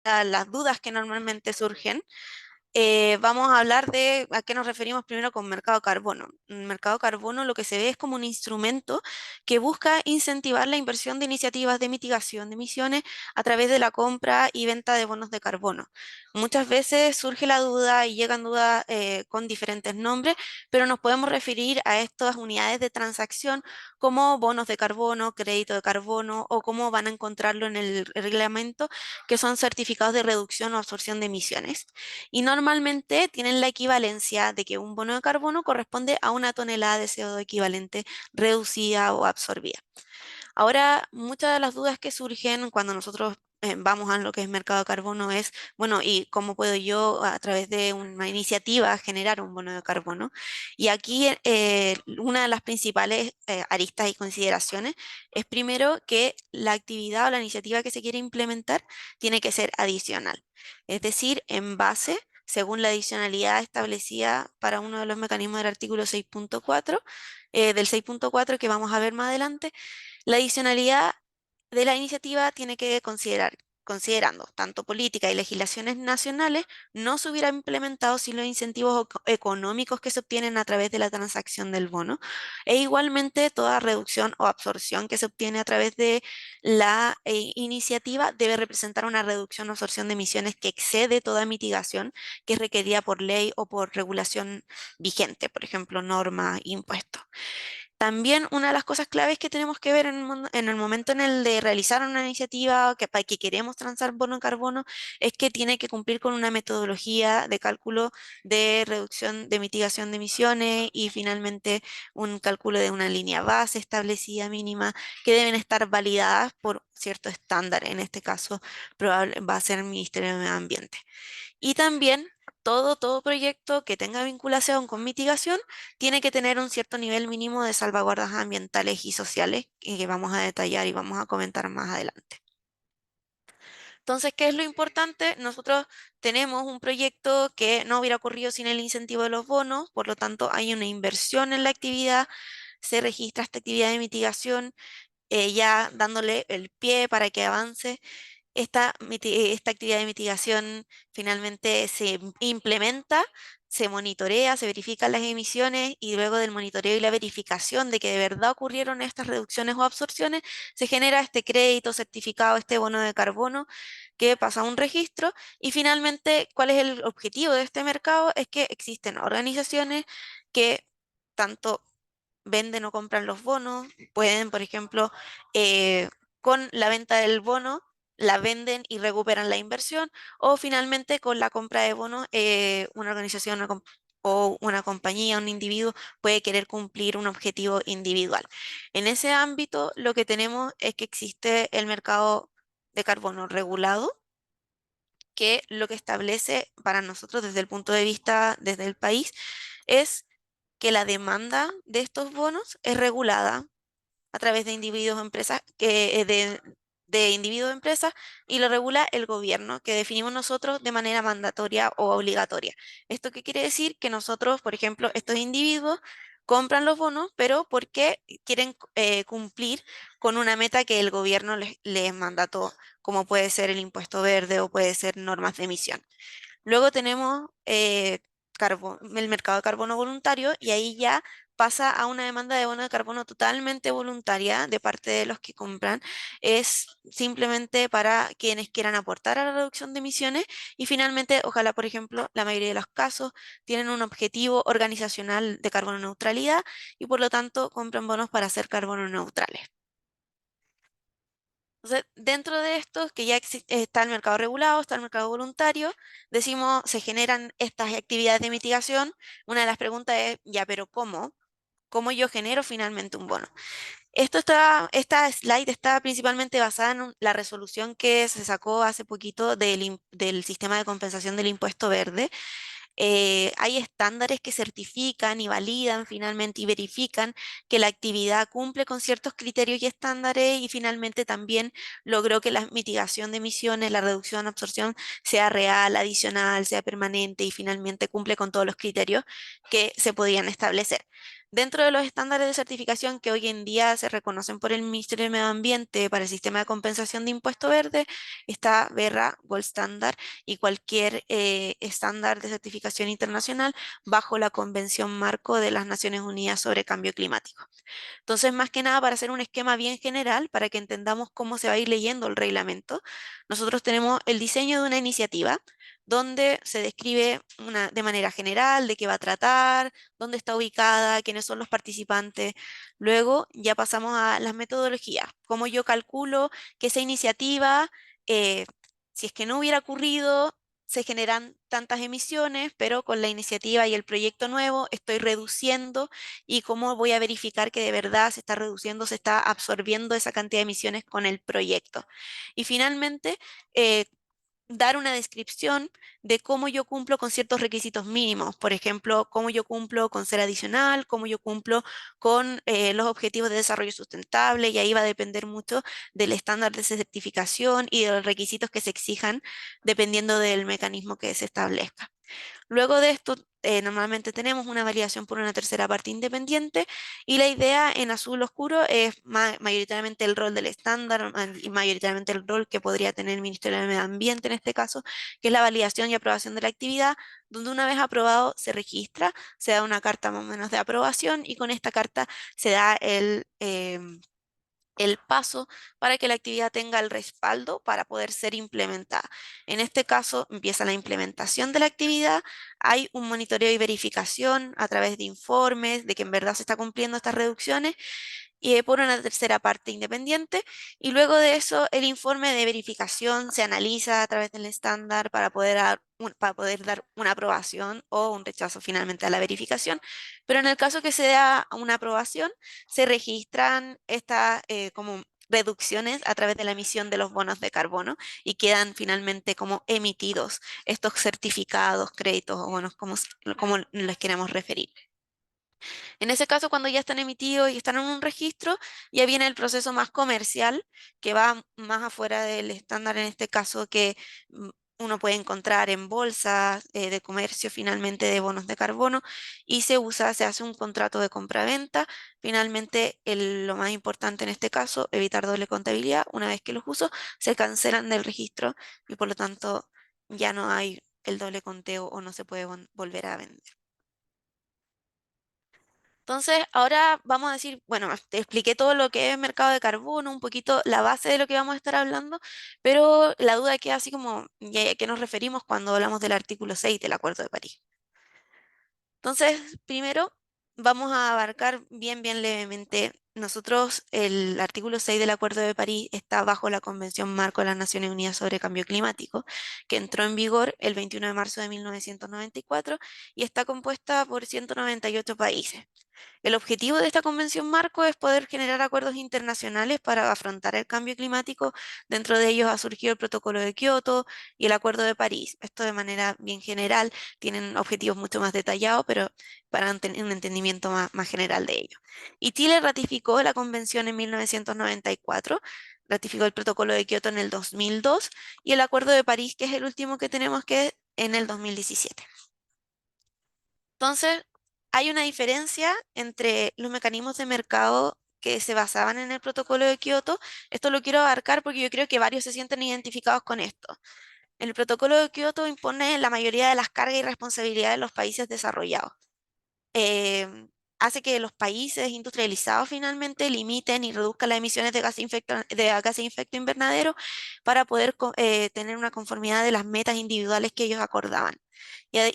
las dudas que normalmente surgen, vamos a hablar de a qué nos referimos primero con mercado de carbono. Un mercado de carbono lo que se ve es como un instrumento que busca incentivar la inversión de iniciativas de mitigación de emisiones a través de la compra y venta de bonos de carbono. Muchas veces surge la duda y llegan dudas con diferentes nombres, pero nos podemos referir a estas unidades de transacción como bonos de carbono, crédito de carbono o como van a encontrarlo en el reglamento, que son certificados de reducción o absorción de emisiones y normalmente tienen la equivalencia de que un bono de carbono corresponde a una tonelada de CO2 equivalente reducida o absorbida. Ahora, muchas de las dudas que surgen cuando nosotros vamos a lo que es mercado de carbono es, bueno, ¿y cómo puedo yo a través de una iniciativa generar un bono de carbono? Y aquí una de las principales aristas y consideraciones es primero que la actividad o la iniciativa que se quiere implementar tiene que ser adicional, es decir, en base según la adicionalidad establecida para uno de los mecanismos del artículo 6.4, del 6.4 que vamos a ver más adelante. La adicionalidad de la iniciativa tiene que considerando tanto política y legislaciones nacionales, no se hubiera implementado sin los incentivos económicos que se obtienen a través de la transacción del bono, e igualmente toda reducción o absorción que se obtiene a través de la iniciativa debe representar una reducción o absorción de emisiones que excede toda mitigación que es requerida por ley o por regulación vigente, por ejemplo, norma, impuestos. También una de las cosas claves que tenemos que ver en el momento en el de realizar una iniciativa que, para que queremos transar bono de carbono es que tiene que cumplir con una metodología de cálculo de reducción de mitigación de emisiones y finalmente un cálculo de una línea base establecida mínima que deben estar validadas por cierto estándar. En este caso, va a ser el Ministerio de Medio Ambiente. Y también todo proyecto que tenga vinculación con mitigación tiene que tener un cierto nivel mínimo de salvaguardas ambientales y sociales que vamos a detallar y vamos a comentar más adelante. Entonces, ¿qué es lo importante? Nosotros tenemos un proyecto que no hubiera ocurrido sin el incentivo de los bonos, por lo tanto hay una inversión en la actividad, se registra esta actividad de mitigación, ya dándole el pie para que avance. Esta actividad de mitigación finalmente se implementa, se monitorea, se verifican las emisiones y luego del monitoreo y la verificación de que de verdad ocurrieron estas reducciones o absorciones, se genera este crédito certificado, este bono de carbono que pasa a un registro y finalmente, ¿cuál es el objetivo de este mercado? Es que existen organizaciones que tanto venden o compran los bonos, pueden, por ejemplo, con la venta del bono, la venden y recuperan la inversión, o finalmente con la compra de bonos, una organización o una compañía, un individuo puede querer cumplir un objetivo individual. En ese ámbito, lo que tenemos es que existe el mercado de carbono regulado, que lo que establece para nosotros desde el punto de vista desde el país es que la demanda de estos bonos es regulada a través de individuos o empresas de individuos o empresas y lo regula el gobierno, que definimos nosotros de manera mandatoria o obligatoria. ¿Esto qué quiere decir? Que nosotros, por ejemplo, estos individuos compran los bonos, pero porque quieren cumplir con una meta que el gobierno les mandató, como puede ser el impuesto verde o puede ser normas de emisión. Luego tenemos el mercado de carbono voluntario y ahí ya pasa a una demanda de bono de carbono totalmente voluntaria de parte de los que compran. Es simplemente para quienes quieran aportar a la reducción de emisiones y finalmente, ojalá, por ejemplo, la mayoría de los casos tienen un objetivo organizacional de carbono neutralidad y por lo tanto compran bonos para ser carbono neutrales. Entonces, dentro de esto, que ya está el mercado regulado, está el mercado voluntario, decimos, se generan estas actividades de mitigación. Una de las preguntas es, ya, pero ¿cómo? ¿Cómo yo genero finalmente un bono? Esta slide está principalmente basada en la resolución que se sacó hace poquito del sistema de compensación del impuesto verde. Hay estándares que certifican y validan finalmente y verifican que la actividad cumple con ciertos criterios y estándares y finalmente también logró que la mitigación de emisiones, la reducción, absorción sea real, adicional, sea permanente y finalmente cumple con todos los criterios que se podían establecer. Dentro de los estándares de certificación que hoy en día se reconocen por el Ministerio de Medio Ambiente para el sistema de compensación de impuesto verde, está BERRA, Gold Standard y cualquier estándar de certificación internacional bajo la Convención Marco de las Naciones Unidas sobre Cambio Climático. Entonces, más que nada, para hacer un esquema bien general, para que entendamos cómo se va a ir leyendo el reglamento, nosotros tenemos el diseño de una iniciativa donde se describe de manera general de qué va a tratar, dónde está ubicada, quiénes son los participantes. Luego ya pasamos a las metodologías, cómo yo calculo que esa iniciativa, eh, si es que no hubiera ocurrido, se generan tantas emisiones, pero con la iniciativa y el proyecto nuevo estoy reduciendo y cómo voy a verificar que de verdad se está reduciendo, se está absorbiendo esa cantidad de emisiones con el proyecto. Y finalmente, eh, dar una descripción de cómo yo cumplo con ciertos requisitos mínimos, por ejemplo, cómo yo cumplo con ser adicional, cómo yo cumplo con los objetivos de desarrollo sustentable, y ahí va a depender mucho del estándar de certificación y de los requisitos que se exijan dependiendo del mecanismo que se establezca. Luego de esto, normalmente tenemos una validación por una tercera parte independiente y la idea en azul oscuro es mayoritariamente el rol del estándar y mayoritariamente el rol que podría tener el Ministerio del Medio Ambiente en este caso, que es la validación y aprobación de la actividad, donde una vez aprobado se registra, se da una carta más o menos de aprobación y con esta carta se da el paso para que la actividad tenga el respaldo para poder ser implementada. En este caso, empieza la implementación de la actividad, hay un monitoreo y verificación a través de informes de que en verdad se está cumpliendo estas reducciones y por una tercera parte independiente. Y luego de eso, el informe de verificación se analiza a través del estándar para poder dar una aprobación o un rechazo finalmente a la verificación. Pero en el caso que se da una aprobación, se registran estas como reducciones a través de la emisión de los bonos de carbono y quedan finalmente como emitidos estos certificados, créditos o bonos, como les queremos referir. En ese caso, cuando ya están emitidos y están en un registro, ya viene el proceso más comercial, que va más afuera del estándar, en este caso, que uno puede encontrar en bolsas de comercio finalmente de bonos de carbono y se hace un contrato de compra-venta. Finalmente, lo más importante en este caso, evitar doble contabilidad. Una vez que los uso, se cancelan del registro y por lo tanto ya no hay el doble conteo o no se puede volver a vender. Entonces, ahora vamos a decir, bueno, te expliqué todo lo que es mercado de carbono, un poquito la base de lo que vamos a estar hablando, pero la duda queda así como, ¿y a qué nos referimos cuando hablamos del artículo 6 del Acuerdo de París? Entonces, primero vamos a abarcar bien levemente. Nosotros, el artículo 6 del Acuerdo de París está bajo la Convención Marco de las Naciones Unidas sobre Cambio Climático, que entró en vigor el 21 de marzo de 1994 y está compuesta por 198 países. El objetivo de esta convención marco es poder generar acuerdos internacionales para afrontar el cambio climático. Dentro de ellos ha surgido el Protocolo de Kioto y el Acuerdo de París. Esto de manera bien general, tienen objetivos mucho más detallados, pero para un entendimiento más general de ello. Y Chile ratificó la convención en 1994, ratificó el Protocolo de Kioto en el 2002 y el Acuerdo de París, que es el último que tenemos, que es en el 2017. Entonces, hay una diferencia entre los mecanismos de mercado que se basaban en el protocolo de Kioto. Esto lo quiero abarcar porque yo creo que varios se sienten identificados con esto. El protocolo de Kioto impone la mayoría de las cargas y responsabilidades de los países desarrollados. em, Hace que los países industrializados finalmente limiten y reduzcan las emisiones de gases de efecto invernadero para poder tener una conformidad de las metas individuales que ellos acordaban.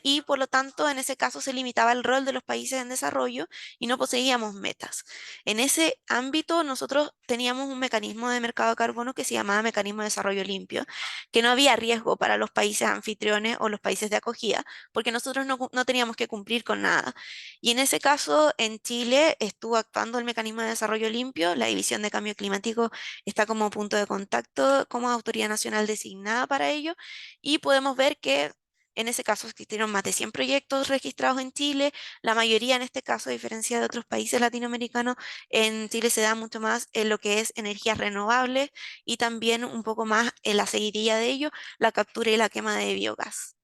Y por lo tanto, en ese caso se limitaba el rol de los países en desarrollo y no poseíamos metas. En ese ámbito, nosotros teníamos un mecanismo de mercado de carbono que se llamaba Mecanismo de Desarrollo Limpio, que no había riesgo para los países anfitriones o los países de acogida, porque nosotros no teníamos que cumplir con nada. Y en ese caso, en Chile estuvo actuando el Mecanismo de Desarrollo Limpio, la División de Cambio Climático está como punto de contacto, como autoridad nacional designada para ello, y podemos ver que en ese caso existieron más de 100 proyectos registrados en Chile, la mayoría en este caso, a diferencia de otros países latinoamericanos, en Chile se da mucho más en lo que es energías renovables y también un poco más en la seguidilla de ello, la captura y la quema de biogás.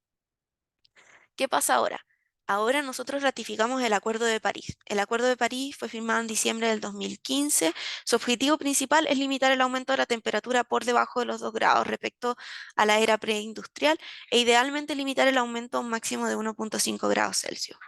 ¿Qué pasa ahora? Ahora nosotros ratificamos el Acuerdo de París. El Acuerdo de París fue firmado en diciembre del 2015. Su objetivo principal es limitar el aumento de la temperatura por debajo de los 2 grados respecto a la era preindustrial e idealmente limitar el aumento a un máximo de 1,5 grados Celsius.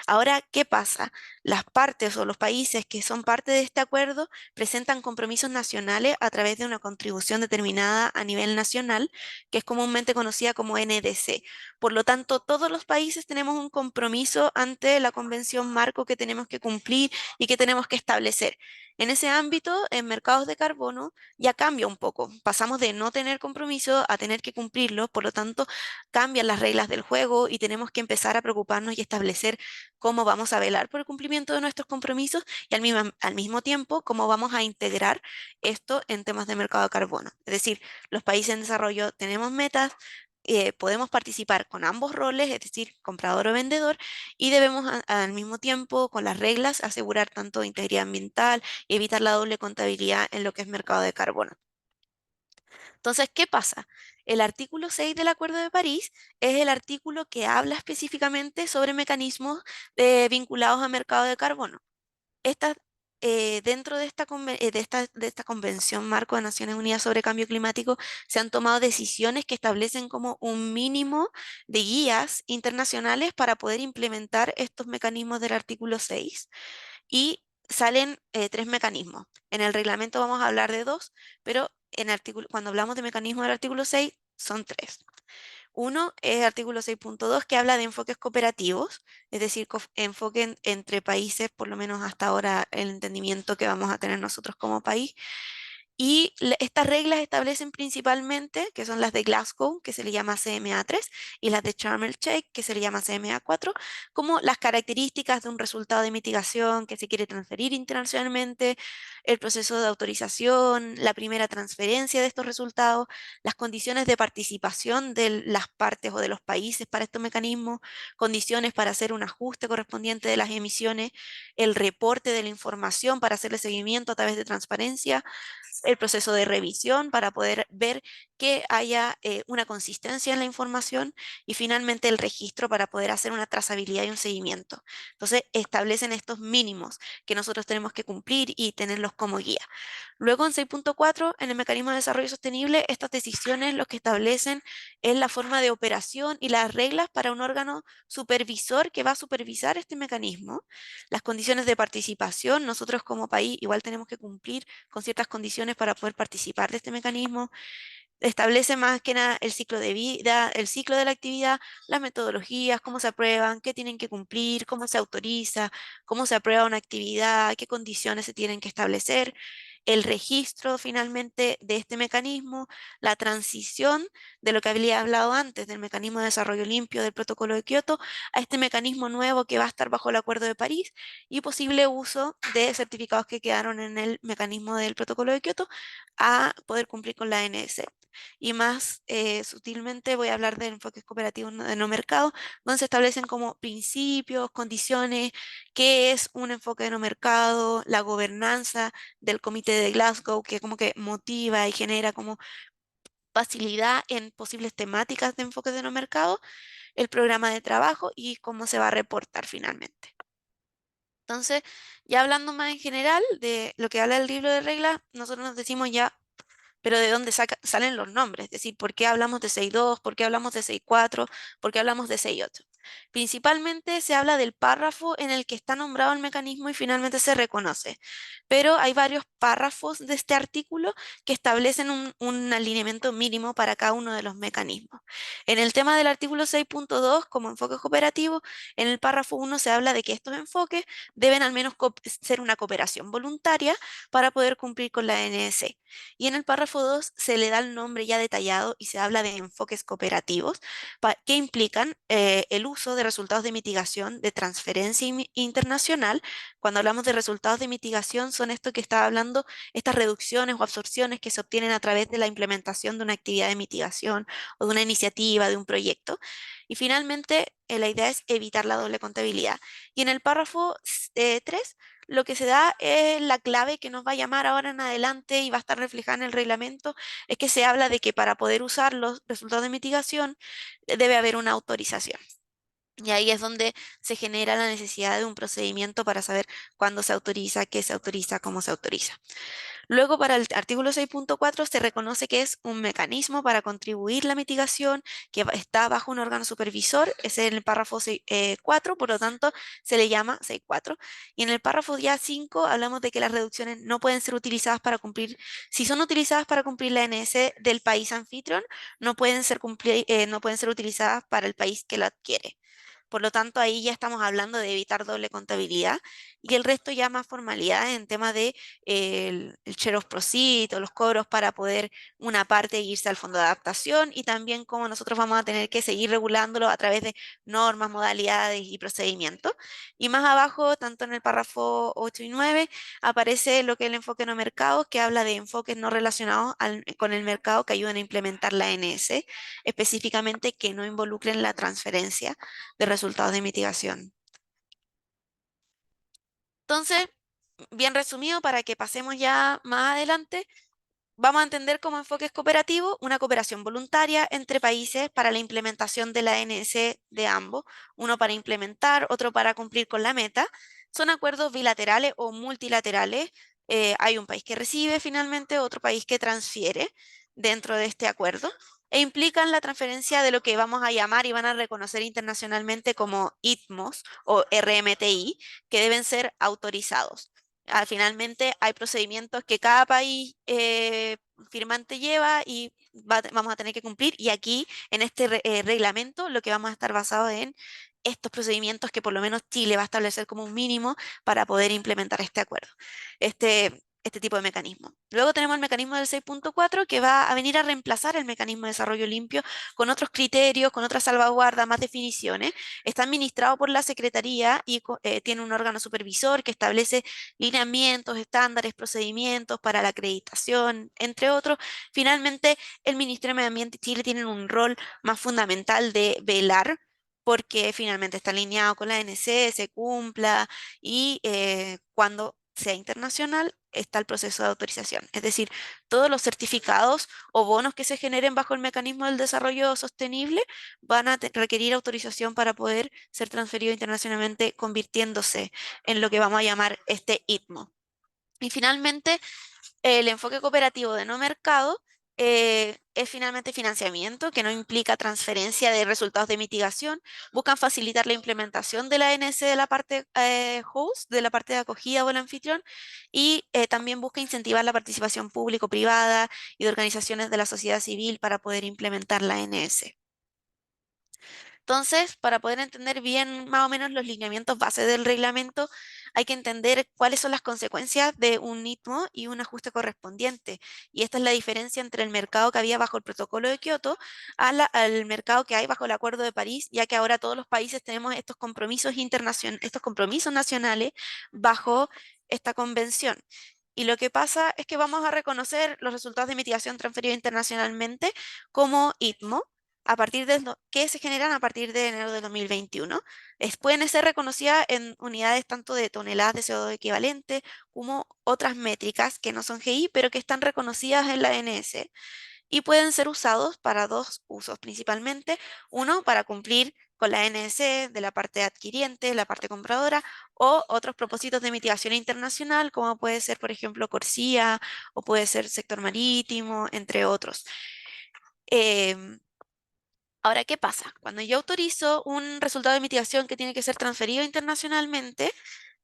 Ahora, ¿qué pasa? Las partes o los países que son parte de este acuerdo presentan compromisos nacionales a través de una contribución determinada a nivel nacional, que es comúnmente conocida como NDC. Por lo tanto, todos los países tenemos un compromiso ante la Convención Marco que tenemos que cumplir y que tenemos que establecer. En ese ámbito, en mercados de carbono ya cambia un poco. Pasamos de no tener compromiso a tener que cumplirlo, por lo tanto, cambian las reglas del juego y tenemos que empezar a preocuparnos y establecer cómo vamos a velar por el cumplimiento de nuestros compromisos y al mismo tiempo cómo vamos a integrar esto en temas de mercado de carbono. Es decir, los países en desarrollo tenemos metas, podemos participar con ambos roles, es decir, comprador o vendedor, y debemos al mismo tiempo, con las reglas, asegurar tanto integridad ambiental y evitar la doble contabilidad en lo que es mercado de carbono. Entonces, ¿qué pasa? El artículo 6 del Acuerdo de París es el artículo que habla específicamente sobre mecanismos vinculados a mercado de carbono. Esta, Dentro de esta Convención Marco de Naciones Unidas sobre Cambio Climático se han tomado decisiones que establecen como un mínimo de guías internacionales para poder implementar estos mecanismos del artículo 6 y salen tres mecanismos. En el reglamento vamos a hablar de dos, pero cuando hablamos de mecanismos del artículo 6 son tres. Uno es el artículo 6.2 que habla de enfoques cooperativos, es decir, enfoque entre países, por lo menos hasta ahora el entendimiento que vamos a tener nosotros como país, y estas reglas establecen principalmente, que son las de Glasgow, que se le llama CMA3, y las de Sharm el Sheikh, que se le llama CMA4, como las características de un resultado de mitigación que se quiere transferir internacionalmente, el proceso de autorización, la primera transferencia de estos resultados, las condiciones de participación de las partes o de los países para estos mecanismos, condiciones para hacer un ajuste correspondiente de las emisiones, el reporte de la información para hacerle seguimiento a través de transparencia, el proceso de revisión para poder ver que haya una consistencia en la información y finalmente el registro para poder hacer una trazabilidad y un seguimiento. Entonces, establecen estos mínimos que nosotros tenemos que cumplir y tenerlos como guía. Luego, en 6.4, en el mecanismo de desarrollo sostenible, estas decisiones lo que establecen es la forma de operación y las reglas para un órgano supervisor que va a supervisar este mecanismo, las condiciones de participación. Nosotros como país igual tenemos que cumplir con ciertas condiciones para poder participar de este mecanismo. Establece más que nada el ciclo de vida, el ciclo de la actividad, las metodologías, cómo se aprueban, qué tienen que cumplir, cómo se autoriza, cómo se aprueba una actividad, qué condiciones se tienen que establecer, el registro finalmente de este mecanismo, la transición de lo que había hablado antes del mecanismo de desarrollo limpio del protocolo de Kioto a este mecanismo nuevo que va a estar bajo el Acuerdo de París y posible uso de certificados que quedaron en el mecanismo del protocolo de Kioto a poder cumplir con la ANS. Y más sutilmente voy a hablar de enfoques cooperativos de no mercado, donde se establecen como principios, condiciones, qué es un enfoque de no mercado, la gobernanza del Comité de Glasgow, que como que motiva y genera como facilidad en posibles temáticas de enfoques de no mercado, el programa de trabajo y cómo se va a reportar finalmente. Entonces, ya hablando más en general de lo que habla el libro de reglas, nosotros nos decimos ya pero ¿de dónde salen los nombres? Es decir, ¿por qué hablamos de 6.2? ¿Por qué hablamos de 6.4? ¿Por qué hablamos de 6.8? Principalmente se habla del párrafo en el que está nombrado el mecanismo y finalmente se reconoce, pero hay varios párrafos de este artículo que establecen un alineamiento mínimo para cada uno de los mecanismos. En el tema del artículo 6.2, como enfoque cooperativo, en el párrafo 1 se habla de que estos enfoques deben al menos ser una cooperación voluntaria para poder cumplir con la NS. Y en el párrafo 2 se le da el nombre ya detallado y se habla de enfoques cooperativos que implican el uso de resultados de mitigación de transferencia internacional. Cuando hablamos de resultados de mitigación, son esto que estaba hablando, estas reducciones o absorciones que se obtienen a través de la implementación de una actividad de mitigación o de una iniciativa, de un proyecto. Y finalmente, la idea es evitar la doble contabilidad. Y en el párrafo 3 lo que se da es la clave que nos va a llamar ahora en adelante y va a estar reflejada en el reglamento, es que se habla de que para poder usar los resultados de mitigación debe haber una autorización. Y ahí es donde se genera la necesidad de un procedimiento para saber cuándo se autoriza, qué se autoriza, cómo se autoriza. Luego, para el artículo 6.4 se reconoce que es un mecanismo para contribuir la mitigación que está bajo un órgano supervisor, es en el párrafo 4, por lo tanto se le llama 6.4. Y en el párrafo ya 5 hablamos de que las reducciones no pueden ser utilizadas para cumplir, si son utilizadas para cumplir la NS del país anfitrión, no pueden ser utilizadas para el país que la adquiere. Por lo tanto, ahí ya estamos hablando de evitar doble contabilidad y el resto ya más formalidad en tema de el share of proceeds o los cobros para poder una parte irse al fondo de adaptación y también cómo nosotros vamos a tener que seguir regulándolo a través de normas, modalidades y procedimientos. Y más abajo, tanto en el párrafo 8 y 9, aparece lo que es el enfoque no mercado, que habla de enfoques no relacionados con el mercado que ayuden a implementar la NS, específicamente que no involucren la transferencia de resultados de mitigación. Entonces, bien resumido, para que pasemos ya más adelante, vamos a entender como enfoques cooperativos una cooperación voluntaria entre países para la implementación de la NS de ambos, uno para implementar, otro para cumplir con la meta. Son acuerdos bilaterales o multilaterales. Hay un país que recibe finalmente, otro país que transfiere dentro de este acuerdo e implican la transferencia de lo que vamos a llamar y van a reconocer internacionalmente como ITMOS o RMTI, que deben ser autorizados. Finalmente, hay procedimientos que cada país firmante lleva y vamos a tener que cumplir. Y aquí, en este reglamento, lo que vamos a estar basado en estos procedimientos que por lo menos Chile va a establecer como un mínimo para poder implementar este acuerdo, este tipo de mecanismo. Luego tenemos el mecanismo del 6.4 que va a venir a reemplazar el mecanismo de desarrollo limpio con otros criterios, con otras salvaguardas, más definiciones. Está administrado por la Secretaría y tiene un órgano supervisor que establece lineamientos, estándares, procedimientos para la acreditación, entre otros. Finalmente, el Ministerio de Medio Ambiente y Chile tienen un rol más fundamental de velar porque finalmente está alineado con la ANC, se cumpla y cuando sea internacional está el proceso de autorización. Es decir, todos los certificados o bonos que se generen bajo el mecanismo del desarrollo sostenible van a requerir autorización para poder ser transferidos internacionalmente, convirtiéndose en lo que vamos a llamar este ITMO. Y finalmente, el enfoque cooperativo de no mercado es finalmente financiamiento, que no implica transferencia de resultados de mitigación. Buscan facilitar la implementación de la ANS de la parte host, de la parte de acogida o el anfitrión, y también busca incentivar la participación público-privada y de organizaciones de la sociedad civil para poder implementar la ANS. Entonces, para poder entender bien más o menos los lineamientos base del reglamento, hay que entender cuáles son las consecuencias de un ITMO y un ajuste correspondiente. Y esta es la diferencia entre el mercado que había bajo el protocolo de Kioto al mercado que hay bajo el Acuerdo de París, ya que ahora todos los países tenemos estos compromisos internacionales, estos compromisos nacionales bajo esta convención. Y lo que pasa es que vamos a reconocer los resultados de mitigación transferidos internacionalmente como ITMO a partir que se generan a partir de enero de 2021. Pueden ser reconocidas en unidades tanto de toneladas de CO2 equivalente como otras métricas que no son GI, pero que están reconocidas en la NS y pueden ser usados para dos usos principalmente. Uno, para cumplir con la NS de la parte adquiriente, la parte compradora, o otros propósitos de mitigación internacional, como puede ser, por ejemplo, Corsia o puede ser sector marítimo, entre otros. Em, Ahora, ¿qué pasa? Cuando yo autorizo un resultado de mitigación que tiene que ser transferido internacionalmente,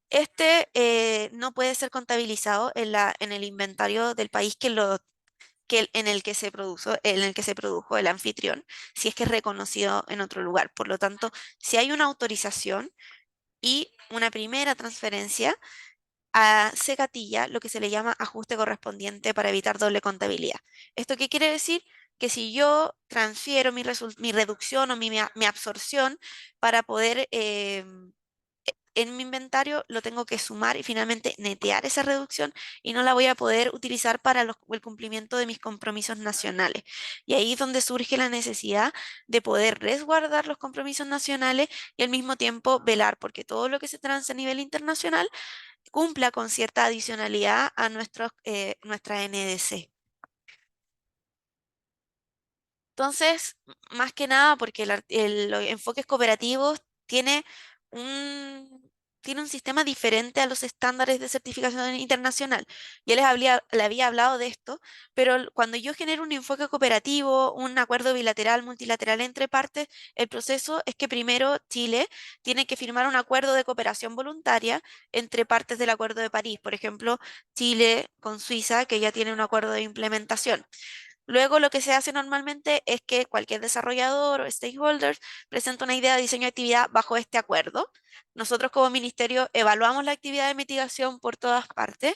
este no puede ser contabilizado en el inventario del país en el que se produjo el anfitrión, si es que es reconocido en otro lugar. Por lo tanto, si hay una autorización y una primera transferencia, se gatilla lo que se le llama ajuste correspondiente para evitar doble contabilidad. ¿Esto qué quiere decir? Que si yo transfiero mi reducción o mi absorción para poder en mi inventario lo tengo que sumar y finalmente netear esa reducción y no la voy a poder utilizar para el cumplimiento de mis compromisos nacionales. Y ahí es donde surge la necesidad de poder resguardar los compromisos nacionales y al mismo tiempo velar porque todo lo que se transe a nivel internacional cumpla con cierta adicionalidad a nuestra NDC. Entonces, más que nada, porque los enfoques cooperativos tiene un, tiene un sistema diferente a los estándares de certificación internacional. Yo le había hablado de esto, pero cuando yo genero un enfoque cooperativo, un acuerdo bilateral, multilateral entre partes, el proceso es que primero Chile tiene que firmar un acuerdo de cooperación voluntaria entre partes del Acuerdo de París. Por ejemplo, Chile con Suiza, que ya tiene un acuerdo de implementación. Luego lo que se hace normalmente es que cualquier desarrollador o stakeholder presenta una idea de diseño de actividad bajo este acuerdo. Nosotros como ministerio evaluamos la actividad de mitigación por todas partes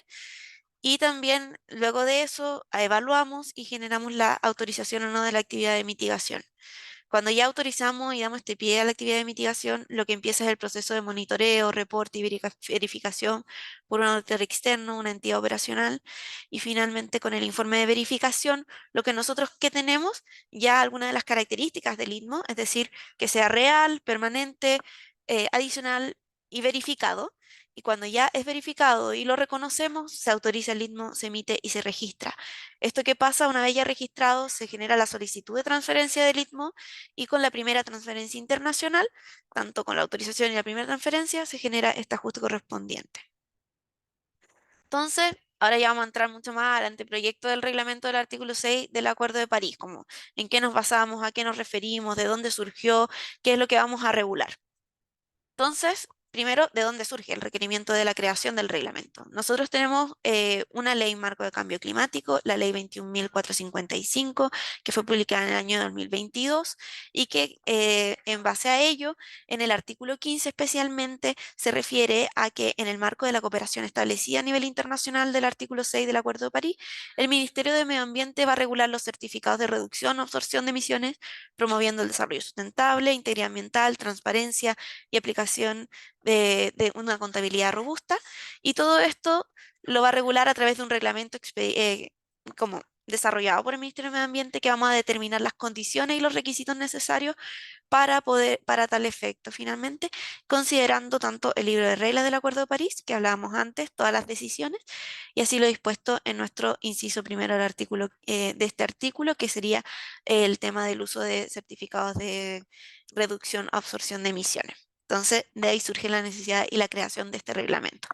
y también luego de eso evaluamos y generamos la autorización o no de la actividad de mitigación. Cuando ya autorizamos y damos este pie a la actividad de mitigación, lo que empieza es el proceso de monitoreo, reporte y verificación por un auditor externo, una entidad operacional. Y finalmente, con el informe de verificación, lo que nosotros que tenemos, ya algunas de las características del ITMO, es decir, que sea real, permanente, adicional y verificado. Y cuando ya es verificado y lo reconocemos, se autoriza el ITMO, se emite y se registra. Esto que pasa, una vez ya registrado, se genera la solicitud de transferencia del ITMO y con la primera transferencia internacional, tanto con la autorización y la primera transferencia, se genera este ajuste correspondiente. Entonces, ahora ya vamos a entrar mucho más al anteproyecto del reglamento del artículo 6 del Acuerdo de París, como en qué nos basamos, a qué nos referimos, de dónde surgió, qué es lo que vamos a regular. Entonces, primero, ¿de dónde surge el requerimiento de la creación del reglamento? Nosotros tenemos una ley marco de cambio climático, la ley 21.455, que fue publicada en el año 2022 y que en base a ello, en el artículo 15 especialmente, se refiere a que en el marco de la cooperación establecida a nivel internacional del artículo 6 del Acuerdo de París, el Ministerio de Medio Ambiente va a regular los certificados de reducción o absorción de emisiones, promoviendo el desarrollo sustentable, integridad ambiental, transparencia y aplicación de una contabilidad robusta. Y todo esto lo va a regular a través de un reglamento como desarrollado por el Ministerio de Medio Ambiente que vamos a determinar las condiciones y los requisitos necesarios para tal efecto, finalmente, considerando tanto el libro de reglas del Acuerdo de París, que hablábamos antes, todas las decisiones, y así lo dispuesto en nuestro inciso primero del artículo, de este artículo, que sería el tema del uso de certificados de reducción o absorción de emisiones. Entonces, de ahí surge la necesidad y la creación de este reglamento.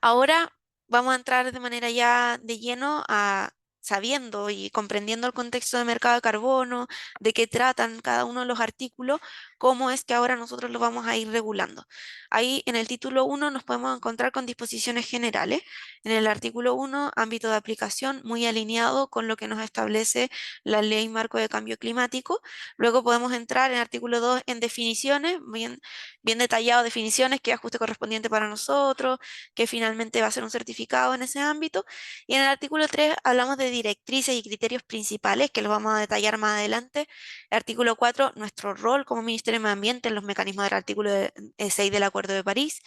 Ahora vamos a entrar de manera ya de lleno a sabiendo y comprendiendo el contexto de mercado de carbono, de qué tratan cada uno de los artículos, cómo es que ahora nosotros lo vamos a ir regulando. Ahí en el título 1 nos podemos encontrar con disposiciones generales. En el artículo 1, ámbito de aplicación muy alineado con lo que nos establece la Ley Marco de Cambio Climático. Luego podemos entrar en el artículo 2 en definiciones, bien detallado definiciones, qué ajuste correspondiente para nosotros, que finalmente va a ser un certificado en ese ámbito. Y en el artículo 3 hablamos de directrices y criterios principales, que los vamos a detallar más adelante. El artículo 4, nuestro rol como Ministerio de Medio Ambiente en los mecanismos del artículo 6 del Acuerdo de París.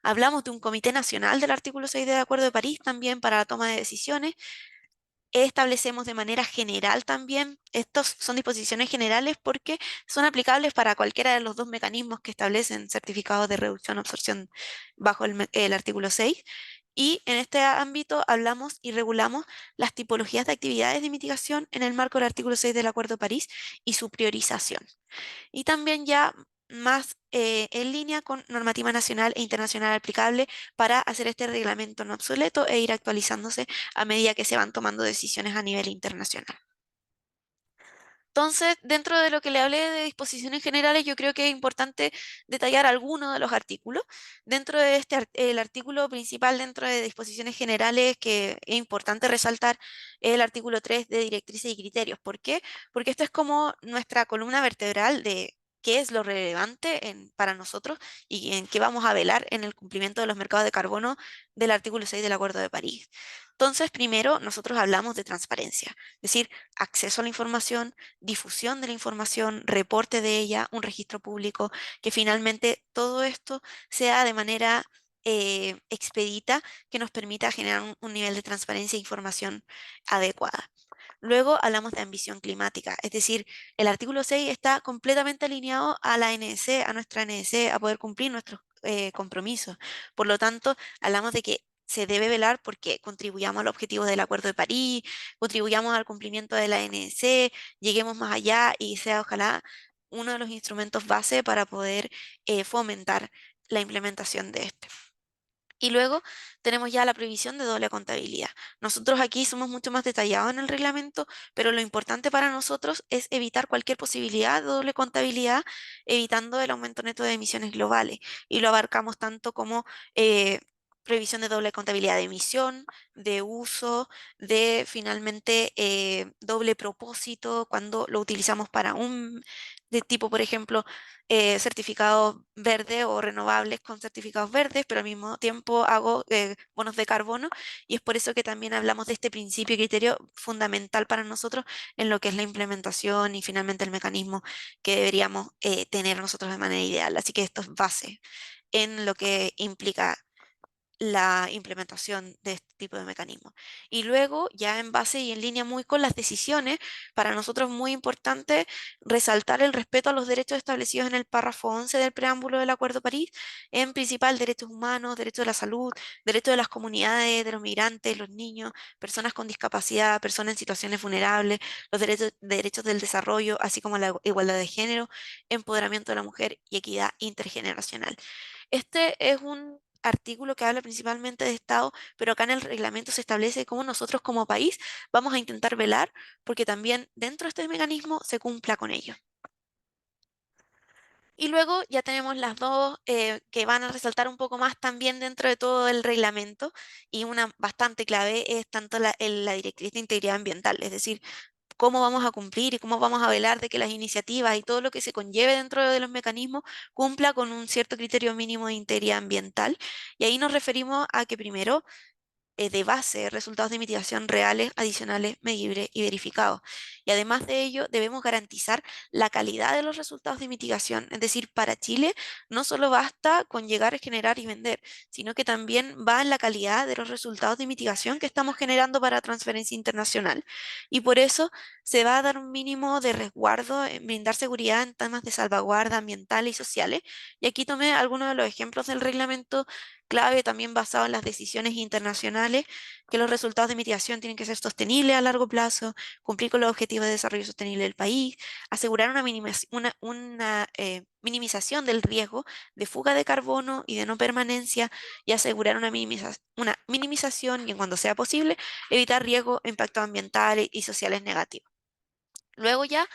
Hablamos de un comité nacional del artículo 6 del Acuerdo de París también para la toma de decisiones. Establecemos de manera general también, estos son disposiciones generales porque son aplicables para cualquiera de los dos mecanismos que establecen certificados de reducción o absorción bajo el artículo 6. Y en este ámbito hablamos y regulamos las tipologías de actividades de mitigación en el marco del artículo 6 del Acuerdo de París y su priorización. Y también ya más en línea con normativa nacional e internacional aplicable para hacer este reglamento no obsoleto e ir actualizándose a medida que se van tomando decisiones a nivel internacional. Entonces, dentro de lo que le hablé de disposiciones generales, yo creo que es importante detallar algunos de los artículos. Dentro de el artículo principal, dentro de disposiciones generales, que es importante resaltar, es el artículo 3 de directrices y criterios. ¿Por qué? Porque esto es como nuestra columna vertebral de qué es lo relevante para nosotros y en qué vamos a velar en el cumplimiento de los mercados de carbono del artículo 6 del Acuerdo de París. Entonces, primero, nosotros hablamos de transparencia, es decir, acceso a la información, difusión de la información, reporte de ella, un registro público, que finalmente todo esto sea de manera expedita que nos permita generar un nivel de transparencia e información adecuada. Luego hablamos de ambición climática, es decir, el artículo 6 está completamente alineado a la NDC, a nuestra NDC, a poder cumplir nuestros compromisos. Por lo tanto, hablamos de que se debe velar porque contribuyamos al objetivo del Acuerdo de París, contribuyamos al cumplimiento de la NDC, lleguemos más allá y sea ojalá uno de los instrumentos base para poder fomentar la implementación de este. Y luego tenemos ya la prohibición de doble contabilidad. Nosotros aquí somos mucho más detallados en el reglamento, pero lo importante para nosotros es evitar cualquier posibilidad de doble contabilidad, evitando el aumento neto de emisiones globales. Y lo abarcamos tanto como prohibición de doble contabilidad de emisión, de uso, de finalmente doble propósito cuando lo utilizamos para un de tipo, por ejemplo, certificados verdes o renovables con certificados verdes, pero al mismo tiempo hago bonos de carbono y es por eso que también hablamos de este principio y criterio fundamental para nosotros en lo que es la implementación y finalmente el mecanismo que deberíamos tener nosotros de manera ideal. Así que esto es base en lo que implica la implementación de este tipo de mecanismos. Y luego, ya en base y en línea muy con las decisiones, para nosotros es muy importante resaltar el respeto a los derechos establecidos en el párrafo 11 del preámbulo del Acuerdo de París, en principal derechos humanos, derechos de la salud, derechos de las comunidades, de los migrantes, los niños, personas con discapacidad, personas en situaciones vulnerables, los derechos del desarrollo, así como la igualdad de género, empoderamiento de la mujer y equidad intergeneracional. Este es un artículo que habla principalmente de Estado, pero acá en el reglamento se establece cómo nosotros como país vamos a intentar velar porque también dentro de este mecanismo se cumpla con ello. Y luego ya tenemos las dos que van a resaltar un poco más también dentro de todo el reglamento y una bastante clave es tanto la directriz de integridad ambiental, es decir, cómo vamos a cumplir y cómo vamos a velar de que las iniciativas y todo lo que se conlleve dentro de los mecanismos cumpla con un cierto criterio mínimo de integridad ambiental. Y ahí nos referimos a que primero de base resultados de mitigación reales, adicionales, medibles y verificados. Y además de ello, debemos garantizar la calidad de los resultados de mitigación. Es decir, para Chile no solo basta con llegar a generar y vender, sino que también va en la calidad de los resultados de mitigación que estamos generando para transferencia internacional. Y por eso se va a dar un mínimo de resguardo, en brindar seguridad en temas de salvaguarda ambiental y sociales. Y aquí tomé algunos de los ejemplos del reglamento clave también basado en las decisiones internacionales, que los resultados de mitigación tienen que ser sostenibles a largo plazo, cumplir con los objetivos de desarrollo sostenible del país, asegurar una minimización del riesgo de fuga de carbono y de no permanencia y asegurar una minimización y, en cuando sea posible, evitar riesgos e impactos ambientales y sociales negativos. Luego ya,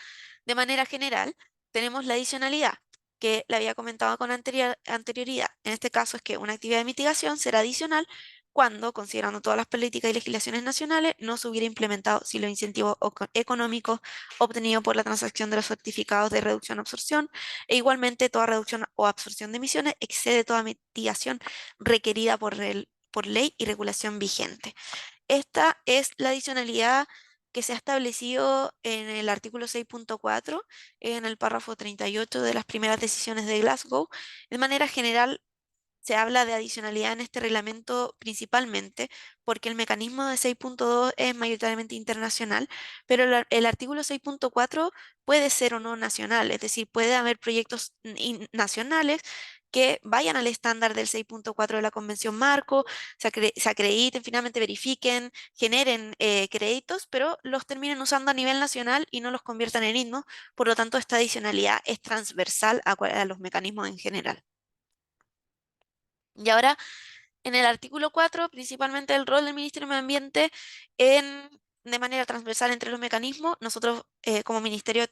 de manera general, tenemos la adicionalidad, que le había comentado con anterioridad. En este caso es que una actividad de mitigación será adicional cuando, considerando todas las políticas y legislaciones nacionales, no se hubiera implementado si los incentivos económicos obtenidos por la transacción de los certificados de reducción o absorción, e igualmente toda reducción o absorción de emisiones excede toda mitigación requerida por ley y regulación vigente. Esta es la adicionalidad que se ha establecido en el artículo 6.4, en el párrafo 38 de las primeras decisiones de Glasgow. De manera general, se habla de adicionalidad en este reglamento principalmente porque el mecanismo de 6.2 es mayoritariamente internacional, pero el artículo 6.4 puede ser o no nacional, es decir, puede haber proyectos nacionales que vayan al estándar del 6.4 de la Convención Marco, se acrediten, finalmente verifiquen, generen créditos, pero los terminen usando a nivel nacional y no los conviertan en himnos. Por lo tanto, esta adicionalidad es transversal a los mecanismos en general. Y ahora, en el artículo 4, principalmente el rol del Ministerio de Medio Ambiente de manera transversal entre los mecanismos. Nosotros como ministerio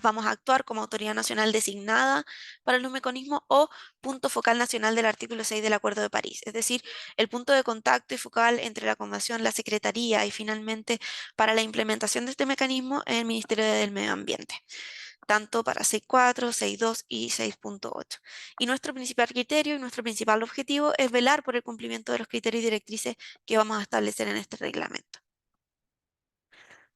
vamos a actuar como autoridad nacional designada para los mecanismos o punto focal nacional del artículo 6 del Acuerdo de París. Es decir, el punto de contacto y focal entre la Convención, la Secretaría y finalmente para la implementación de este mecanismo es el Ministerio del Medio Ambiente, tanto para 6.4, 6.2 y 6.8. Y nuestro principal criterio y nuestro principal objetivo es velar por el cumplimiento de los criterios y directrices que vamos a establecer en este reglamento.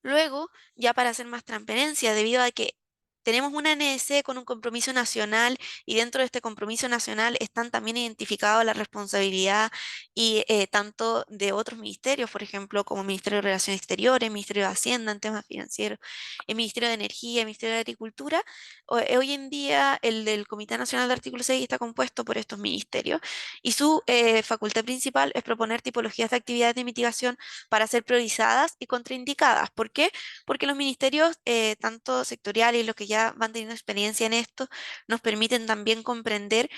Luego, ya para hacer más transparencia, debido a que tenemos una NDC con un compromiso nacional y dentro de este compromiso nacional están también identificados la responsabilidad y tanto de otros ministerios, por ejemplo, como Ministerio de Relaciones Exteriores, Ministerio de Hacienda en temas financieros, el Ministerio de Energía, el Ministerio de Agricultura. Hoy en día el del Comité Nacional de Artículo 6 está compuesto por estos ministerios y su facultad principal es proponer tipologías de actividades de mitigación para ser priorizadas y contraindicadas. ¿Por qué? Porque los ministerios, tanto sectoriales y los que ya ya van teniendo experiencia en esto, nos permiten también comprender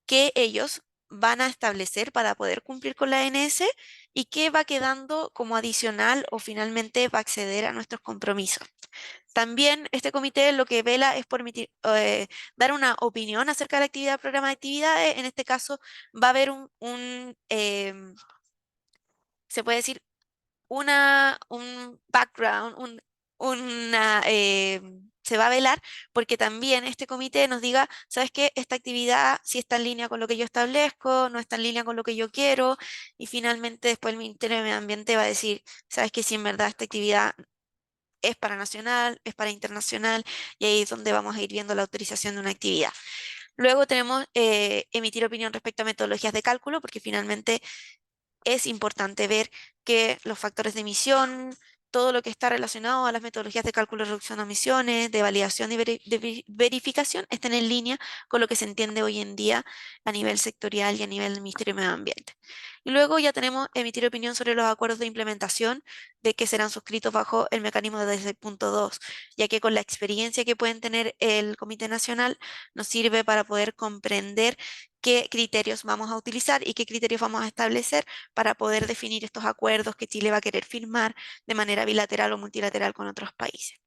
qué ellos van a establecer para poder cumplir con la ANS y qué va quedando como adicional o finalmente va a acceder a nuestros compromisos. También este comité lo que vela es por dar una opinión acerca de la actividad, programa de actividades. En este caso va a haber se puede decir, un background, se va a velar porque también este comité nos diga, ¿sabes qué? Esta actividad si está en línea con lo que yo establezco, no está en línea con lo que yo quiero, y finalmente después el Ministerio de Medio Ambiente va a decir, ¿sabes qué? Si en verdad esta actividad es para nacional, es para internacional, y ahí es donde vamos a ir viendo la autorización de una actividad. Luego tenemos emitir opinión respecto a metodologías de cálculo, porque finalmente es importante ver que los factores de emisión, todo lo que está relacionado a las metodologías de cálculo de reducción de emisiones, de validación y verificación, estén en línea con lo que se entiende hoy en día a nivel sectorial y a nivel del Ministerio de Medio Ambiente. Y luego ya tenemos emitir opinión sobre los acuerdos de implementación de que serán suscritos bajo el mecanismo de 6.2, ya que con la experiencia que pueden tener el Comité Nacional nos sirve para poder comprender qué criterios vamos a utilizar y qué criterios vamos a establecer para poder definir estos acuerdos que Chile va a querer firmar de manera bilateral o multilateral con otros países.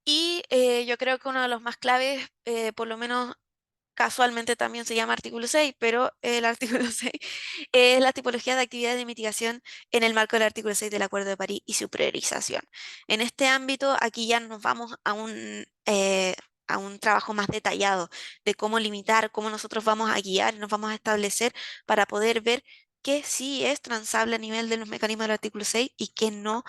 Y yo creo que uno de los más claves, por lo menos casualmente también se llama artículo 6, pero el artículo 6 es la tipología de actividades de mitigación en el marco del artículo 6 del Acuerdo de París y su priorización. En este ámbito, aquí ya nos vamos a un trabajo más detallado de cómo limitar, cómo nosotros vamos a guiar, nos vamos a establecer para poder ver qué sí es transable a nivel de los mecanismos del artículo 6 y qué no,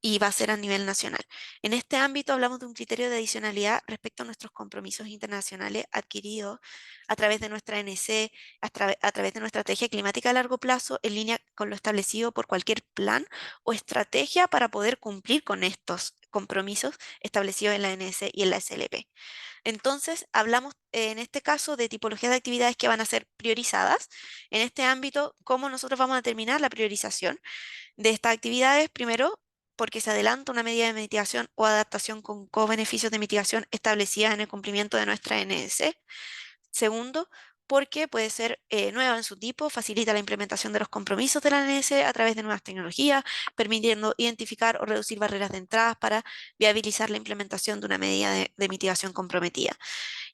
y va a ser a nivel nacional. En este ámbito hablamos de un criterio de adicionalidad respecto a nuestros compromisos internacionales adquiridos a través de nuestra NC, a través de nuestra estrategia climática a largo plazo, en línea con lo establecido por cualquier plan o estrategia para poder cumplir con estos compromisos establecidos en la NS y en la SLP. Entonces, hablamos en este caso de tipologías de actividades que van a ser priorizadas. En este ámbito, ¿cómo nosotros vamos a determinar la priorización de estas actividades? Primero, porque se adelanta una medida de mitigación o adaptación con co-beneficios de mitigación establecida en el cumplimiento de nuestra NS. Segundo, porque puede ser nueva en su tipo, facilita la implementación de los compromisos de la ANS a través de nuevas tecnologías, permitiendo identificar o reducir barreras de entrada para viabilizar la implementación de una medida de mitigación comprometida.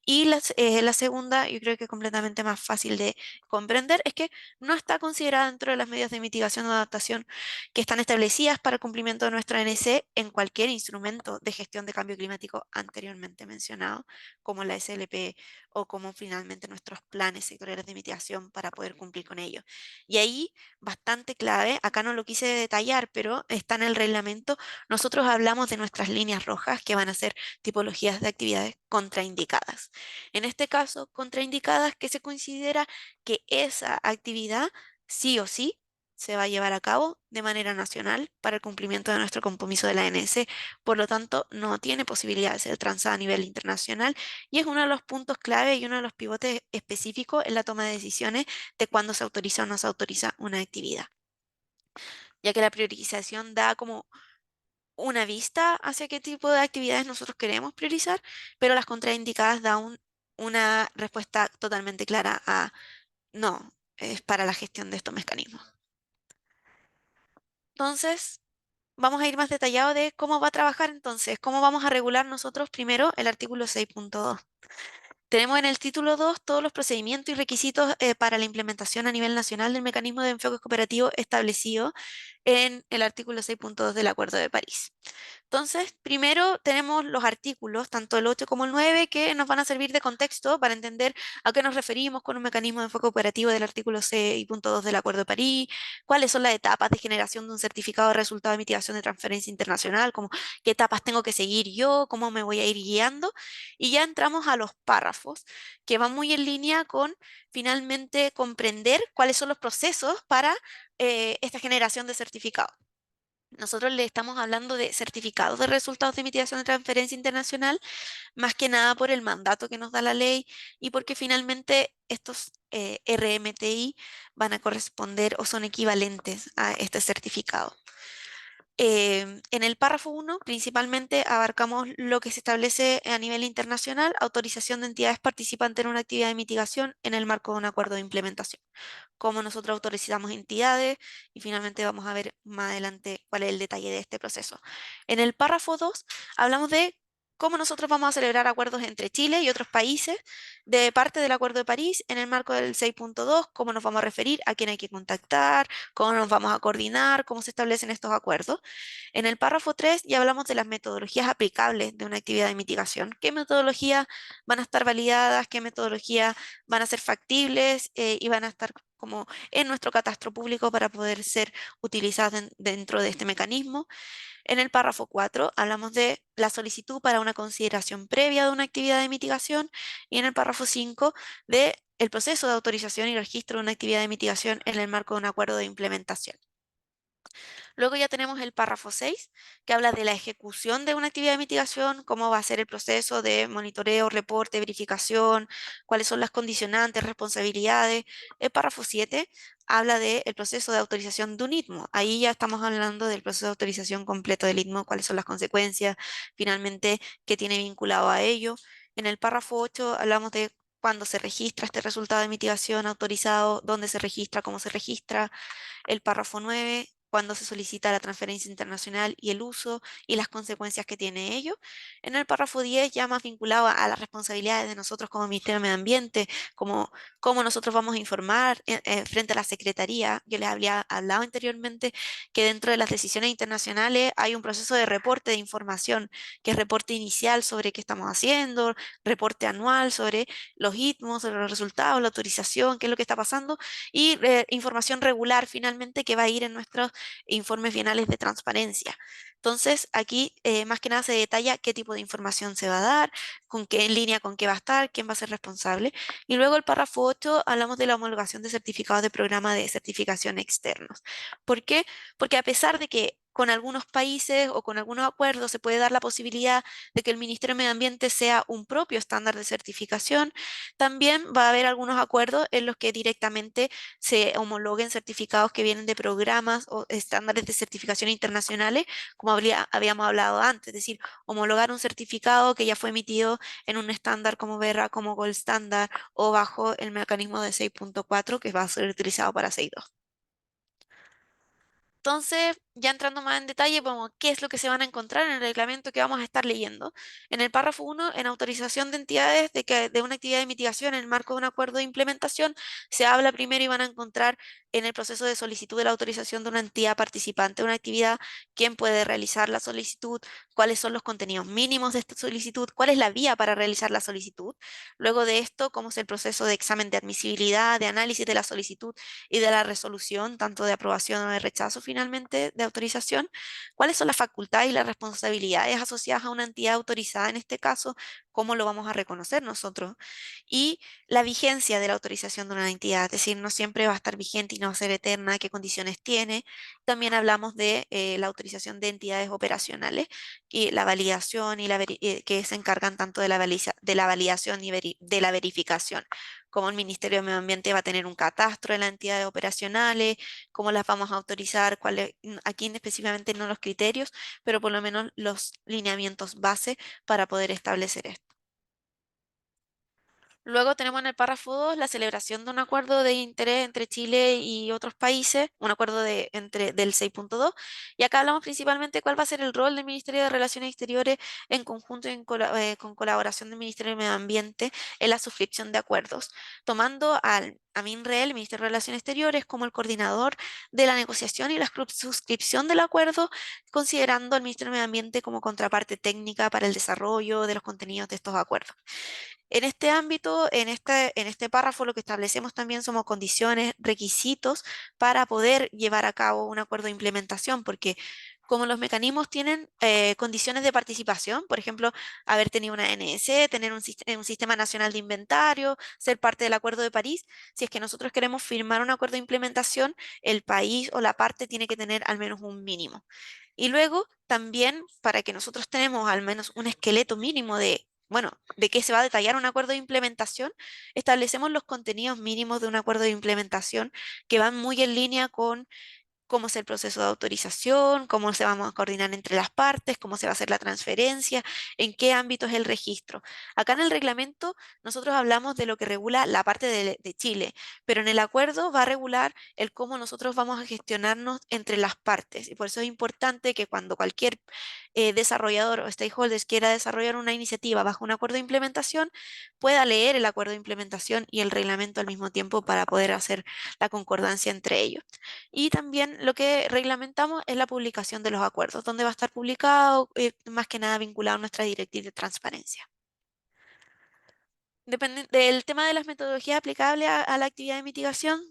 Y la segunda, yo creo que es completamente más fácil de comprender, es que no está considerada dentro de las medidas de mitigación o adaptación que están establecidas para el cumplimiento de nuestra ANC en cualquier instrumento de gestión de cambio climático anteriormente mencionado, como la SLP o como finalmente nuestros planes sectoriales de mitigación para poder cumplir con ello. Y ahí, bastante clave, acá no lo quise detallar, pero está en el reglamento, nosotros hablamos de nuestras líneas rojas que van a ser tipologías de actividades contraindicadas. En este caso, contraindicadas que se considera que esa actividad sí o sí se va a llevar a cabo de manera nacional para el cumplimiento de nuestro compromiso de la ANS. Por lo tanto, no tiene posibilidad de ser transada a nivel internacional y es uno de los puntos clave y uno de los pivotes específicos en la toma de decisiones de cuándo se autoriza o no se autoriza una actividad, ya que la priorización da como una vista hacia qué tipo de actividades nosotros queremos priorizar, pero las contraindicadas da una respuesta totalmente clara a no, es para la gestión de estos mecanismos. Entonces, vamos a ir más detallado de cómo va a trabajar entonces, cómo vamos a regular nosotros primero el artículo 6.2. Tenemos en el título 2 todos los procedimientos y requisitos para la implementación a nivel nacional del mecanismo de enfoque cooperativo establecido en el artículo 6.2 del Acuerdo de París. Entonces, primero tenemos los artículos, tanto el 8 como el 9, que nos van a servir de contexto para entender a qué nos referimos con un mecanismo de enfoque operativo del artículo 6.2 del Acuerdo de París, cuáles son las etapas de generación de un certificado de resultado de mitigación de transferencia internacional, como qué etapas tengo que seguir yo, cómo me voy a ir guiando, y ya entramos a los párrafos, que van muy en línea con finalmente comprender cuáles son los procesos para esta generación de certificados. Nosotros le estamos hablando de certificados de resultados de mitigación de transferencia internacional, más que nada por el mandato que nos da la ley y porque finalmente estos RMTI van a corresponder o son equivalentes a este certificado. En el párrafo 1, principalmente abarcamos lo que se establece a nivel internacional, autorización de entidades participantes en una actividad de mitigación en el marco de un acuerdo de implementación. Cómo nosotros autorizamos entidades y finalmente vamos a ver más adelante cuál es el detalle de este proceso. En el párrafo 2 hablamos de cómo nosotros vamos a celebrar acuerdos entre Chile y otros países de parte del Acuerdo de París en el marco del 6.2, cómo nos vamos a referir, a quién hay que contactar, cómo nos vamos a coordinar, cómo se establecen estos acuerdos. En el párrafo 3 ya hablamos de las metodologías aplicables de una actividad de mitigación. ¿Qué metodologías van a estar validadas? ¿Qué metodologías van a ser factibles y van a estar como en nuestro catastro público para poder ser utilizadas dentro de este mecanismo? En el párrafo 4 hablamos de la solicitud para una consideración previa de una actividad de mitigación y en el párrafo 5 de el proceso de autorización y registro de una actividad de mitigación en el marco de un acuerdo de implementación. Luego ya tenemos el párrafo 6, que habla de la ejecución de una actividad de mitigación, cómo va a ser el proceso de monitoreo, reporte, verificación, cuáles son las condicionantes, responsabilidades. El párrafo 7 habla del proceso de autorización de un ITMO. Ahí ya estamos hablando del proceso de autorización completo del ITMO, cuáles son las consecuencias, finalmente, qué tiene vinculado a ello. En el párrafo 8 hablamos de cuándo se registra este resultado de mitigación autorizado, dónde se registra, cómo se registra. El párrafo 9 cuando se solicita la transferencia internacional y el uso y las consecuencias que tiene ello. En el párrafo 10 ya más vinculado a las responsabilidades de nosotros como Ministerio de Medio Ambiente, como cómo nosotros vamos a informar frente a la Secretaría. Yo les había hablado anteriormente que dentro de las decisiones internacionales hay un proceso de reporte de información, que es reporte inicial sobre qué estamos haciendo, reporte anual sobre los ITMOS, sobre los resultados, la autorización, qué es lo que está pasando, y información regular finalmente que va a ir en nuestros informes bienales de transparencia. Entonces, aquí más que nada se detalla qué tipo de información se va a dar, con qué en línea con qué va a estar, quién va a ser responsable. Y luego el párrafo 8 hablamos de la homologación de certificados de programa de certificación externos. ¿Por qué? Porque a pesar de que con algunos países o con algunos acuerdos se puede dar la posibilidad de que el Ministerio de Medio Ambiente sea un propio estándar de certificación, también va a haber algunos acuerdos en los que directamente se homologuen certificados que vienen de programas o estándares de certificación internacionales, como habíamos hablado antes, es decir, homologar un certificado que ya fue emitido en un estándar como BERRA, como Gold Standard o bajo el mecanismo de 6.4 que va a ser utilizado para 6.2. Entonces, ya entrando más en detalle, vamos, ¿qué es lo que se van a encontrar en el reglamento que vamos a estar leyendo? En el párrafo 1, en autorización de entidades de una actividad de mitigación en el marco de un acuerdo de implementación, se habla primero y van a encontrar en el proceso de solicitud de la autorización de una entidad participante de una actividad, quién puede realizar la solicitud, cuáles son los contenidos mínimos de esta solicitud, cuál es la vía para realizar la solicitud. Luego de esto, cómo es el proceso de examen de admisibilidad, de análisis de la solicitud y de la resolución, tanto de aprobación o de rechazo finalmente de autorización, cuáles son las facultades y las responsabilidades asociadas a una entidad autorizada en este caso, cómo lo vamos a reconocer nosotros, y la vigencia de la autorización de una entidad, es decir, no siempre va a estar vigente y no va a ser eterna, qué condiciones tiene. También hablamos de la autorización de entidades operacionales y la validación y que se encargan tanto de de la validación y de la verificación, como el Ministerio de Medio Ambiente va a tener un catastro de las entidades operacionales, cómo las vamos a autorizar, aquí específicamente no los criterios, pero por lo menos los lineamientos base para poder establecer esto. Luego tenemos en el párrafo 2 la celebración de un acuerdo de interés entre Chile y otros países, un acuerdo del 6.2, y acá hablamos principalmente de cuál va a ser el rol del Ministerio de Relaciones Exteriores en conjunto y con colaboración del Ministerio de Medio Ambiente en la suscripción de acuerdos, tomando a MINRE, el Ministerio de Relaciones Exteriores, como el coordinador de la negociación y la suscripción del acuerdo, considerando al Ministerio de Medio Ambiente como contraparte técnica para el desarrollo de los contenidos de estos acuerdos. En este ámbito, en este párrafo, lo que establecemos también somos condiciones, requisitos para poder llevar a cabo un acuerdo de implementación, porque como los mecanismos tienen condiciones de participación, por ejemplo, haber tenido una NS, tener un sistema nacional de inventario, ser parte del Acuerdo de París, si es que nosotros queremos firmar un acuerdo de implementación, el país o la parte tiene que tener al menos un mínimo. Y luego también para que nosotros tenemos al menos un esqueleto mínimo de, bueno, de qué se va a detallar un acuerdo de implementación, establecemos los contenidos mínimos de un acuerdo de implementación que van muy en línea con cómo es el proceso de autorización, cómo se vamos a coordinar entre las partes, cómo se va a hacer la transferencia, en qué ámbito es el registro. Acá en el reglamento nosotros hablamos de lo que regula la parte de Chile, pero en el acuerdo va a regular el cómo nosotros vamos a gestionarnos entre las partes. Y por eso es importante que cuando cualquier desarrollador o stakeholders quiera desarrollar una iniciativa bajo un acuerdo de implementación, pueda leer el acuerdo de implementación y el reglamento al mismo tiempo para poder hacer la concordancia entre ellos. Y también lo que reglamentamos es la publicación de los acuerdos, donde va a estar publicado, más que nada vinculado a nuestra directriz de transparencia. Depende del tema de las metodologías aplicables a la actividad de mitigación,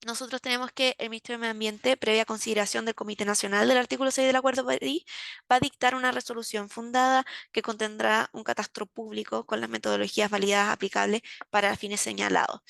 nosotros tenemos que el Ministerio de Medio Ambiente, previa consideración del Comité Nacional del artículo 6 del Acuerdo de París, va a dictar una resolución fundada que contendrá un catastro público con las metodologías validadas aplicables para fines señalados.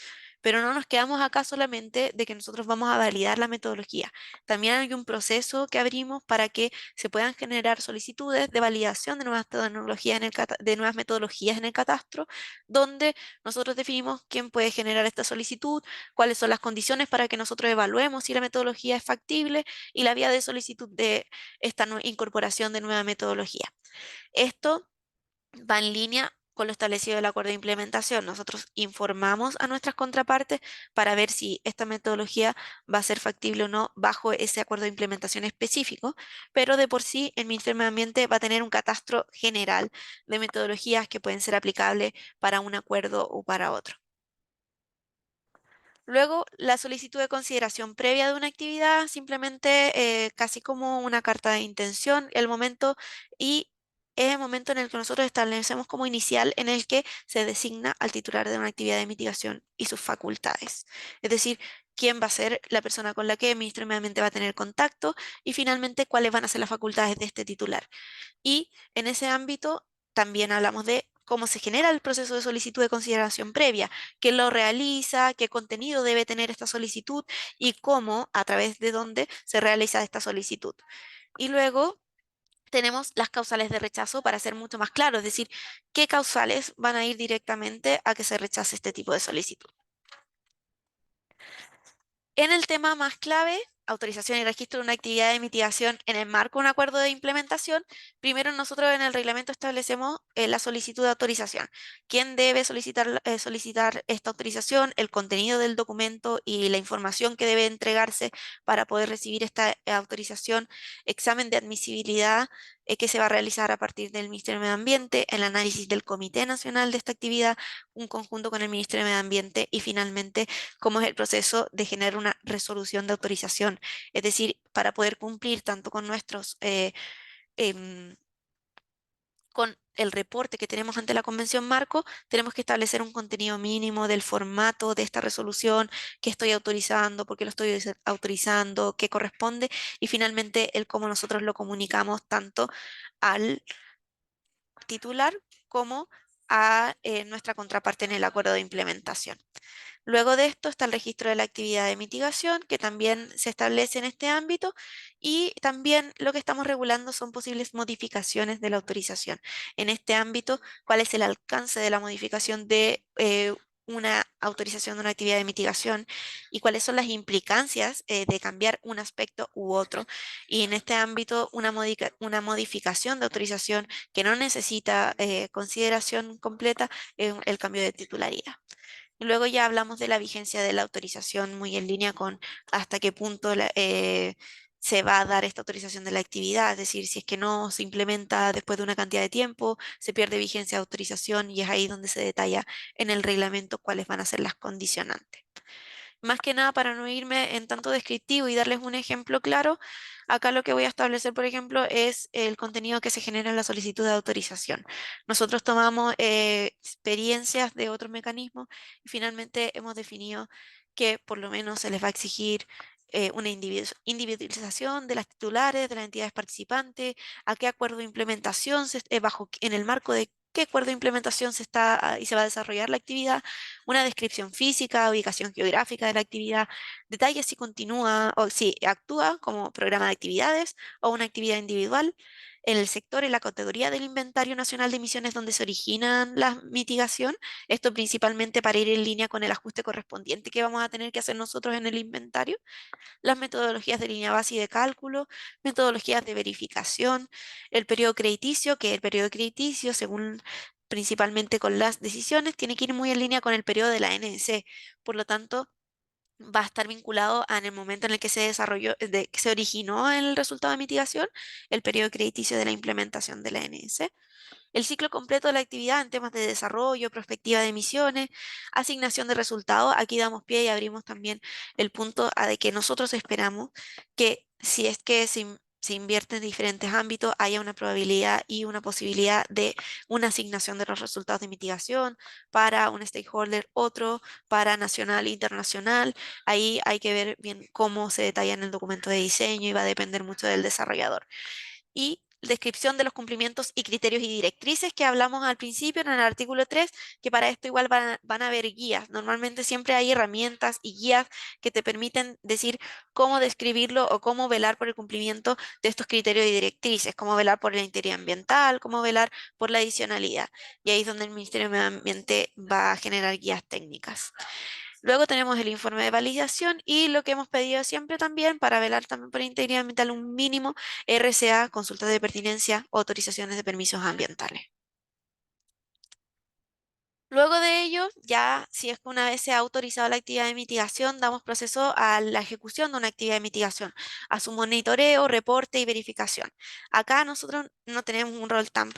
Pero no nos quedamos acá solamente de que nosotros vamos a validar la metodología. También hay un proceso que abrimos para que se puedan generar solicitudes de validación de nuevas tecnologías de nuevas metodologías en el catastro, donde nosotros definimos quién puede generar esta solicitud, cuáles son las condiciones para que nosotros evaluemos si la metodología es factible y la vía de solicitud de esta incorporación de nueva metodología. Esto va en línea con lo establecido del acuerdo de implementación. Nosotros informamos a nuestras contrapartes para ver si esta metodología va a ser factible o no bajo ese acuerdo de implementación específico, pero de por sí el Ministerio de Medio Ambiente va a tener un catastro general de metodologías que pueden ser aplicables para un acuerdo o para otro. Luego, la solicitud de consideración previa de una actividad, simplemente casi como una carta de intención, el momento y es el momento en el que nosotros establecemos como inicial en el que se designa al titular de una actividad de mitigación y sus facultades. Es decir, quién va a ser la persona con la que el Ministerio de Medio Ambiente va a tener contacto y finalmente cuáles van a ser las facultades de este titular. Y en ese ámbito también hablamos de cómo se genera el proceso de solicitud de consideración previa, quién lo realiza, qué contenido debe tener esta solicitud y cómo, a través de dónde se realiza esta solicitud. Y luego tenemos las causales de rechazo para ser mucho más claro, es decir, qué causales van a ir directamente a que se rechace este tipo de solicitud. En el tema más clave, autorización y registro de una actividad de mitigación en el marco de un acuerdo de implementación, primero nosotros en el reglamento establecemos la solicitud de autorización. ¿Quién debe solicitar esta autorización? El contenido del documento y la información que debe entregarse para poder recibir esta autorización, examen de admisibilidad que se va a realizar a partir del Ministerio de Medio Ambiente, el análisis del Comité Nacional de esta actividad, un conjunto con el Ministerio de Medio Ambiente y finalmente cómo es el proceso de generar una resolución de autorización. Es decir, para poder cumplir tanto con nuestros, em, con el reporte que tenemos ante la Convención Marco, tenemos que establecer un contenido mínimo del formato de esta resolución, qué estoy autorizando, por qué lo estoy autorizando, qué corresponde, y finalmente el cómo nosotros lo comunicamos tanto al titular como a nuestra contraparte en el acuerdo de implementación. Luego de esto está el registro de la actividad de mitigación, que también se establece en este ámbito, y también lo que estamos regulando son posibles modificaciones de la autorización. En este ámbito, cuál es el alcance de la modificación de una autorización de una actividad de mitigación y cuáles son las implicancias de cambiar un aspecto u otro. Y en este ámbito, una modificación de autorización que no necesita consideración completa es el cambio de titularidad. Y luego ya hablamos de la vigencia de la autorización muy en línea con hasta qué punto se va a dar esta autorización de la actividad, es decir, si es que no se implementa después de una cantidad de tiempo, se pierde vigencia de autorización y es ahí donde se detalla en el reglamento cuáles van a ser las condicionantes. Más que nada, para no irme en tanto descriptivo y darles un ejemplo claro, acá lo que voy a establecer, por ejemplo, es el contenido que se genera en la solicitud de autorización. Nosotros tomamos experiencias de otros mecanismos y finalmente hemos definido que por lo menos se les va a exigir una individualización de las titulares, de las entidades participantes, a qué acuerdo de implementación, en el marco de qué acuerdo de implementación se está y se va a desarrollar la actividad, una descripción física, ubicación geográfica de la actividad, detalles si continúa o si actúa como programa de actividades o una actividad individual en el sector, en la categoría del Inventario Nacional de Emisiones donde se originan la mitigación, esto principalmente para ir en línea con el ajuste correspondiente que vamos a tener que hacer nosotros en el inventario, las metodologías de línea base y de cálculo, metodologías de verificación, el periodo crediticio, que el periodo crediticio, según principalmente con las decisiones, tiene que ir muy en línea con el periodo de la NDC. Por lo tanto, va a estar vinculado en el momento en el que se desarrolló, que se originó el resultado de mitigación, el periodo crediticio de la implementación de la NS, el ciclo completo de la actividad en temas de desarrollo, prospectiva de emisiones, asignación de resultados. Aquí damos pie y abrimos también el punto a de que nosotros esperamos que si es que se invierte en diferentes ámbitos, haya una probabilidad y una posibilidad de una asignación de los resultados de mitigación para un stakeholder, otro para nacional e internacional. Ahí hay que ver bien cómo se detalla en el documento de diseño y va a depender mucho del desarrollador y descripción de los cumplimientos y criterios y directrices que hablamos al principio en el artículo 3, que para esto igual van a haber guías. Normalmente siempre hay herramientas y guías que te permiten decir cómo describirlo o cómo velar por el cumplimiento de estos criterios y directrices, cómo velar por la integridad ambiental, cómo velar por la adicionalidad. Y ahí es donde el Ministerio de Medio Ambiente va a generar guías técnicas. Luego tenemos el informe de validación y lo que hemos pedido siempre también para velar también por integridad ambiental un mínimo RCA, consultas de pertinencia, autorizaciones de permisos ambientales. Luego de ello, ya si es que una vez se ha autorizado la actividad de mitigación, damos proceso a la ejecución de una actividad de mitigación, a su monitoreo, reporte y verificación. Acá nosotros no tenemos un rol tan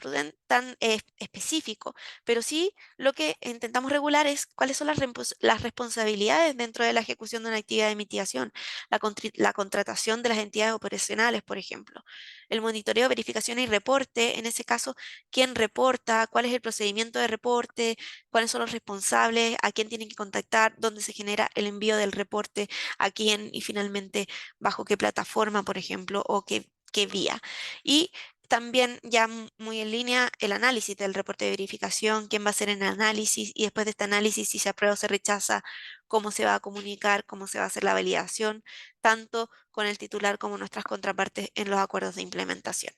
específico, pero sí lo que intentamos regular es cuáles son las responsabilidades dentro de la ejecución de una actividad de mitigación, la contratación de las entidades operacionales, por ejemplo, el monitoreo, verificación y reporte, en ese caso, quién reporta, cuál es el procedimiento de reporte, cuáles son los responsables, a quién tienen que contactar, dónde se genera el envío del reporte, a quién y finalmente bajo qué plataforma, por ejemplo, o qué vía. Y también ya muy en línea el análisis del reporte de verificación, quién va a hacer el análisis y después de este análisis si se aprueba o se rechaza, cómo se va a comunicar, cómo se va a hacer la validación, tanto con el titular como nuestras contrapartes en los acuerdos de implementación.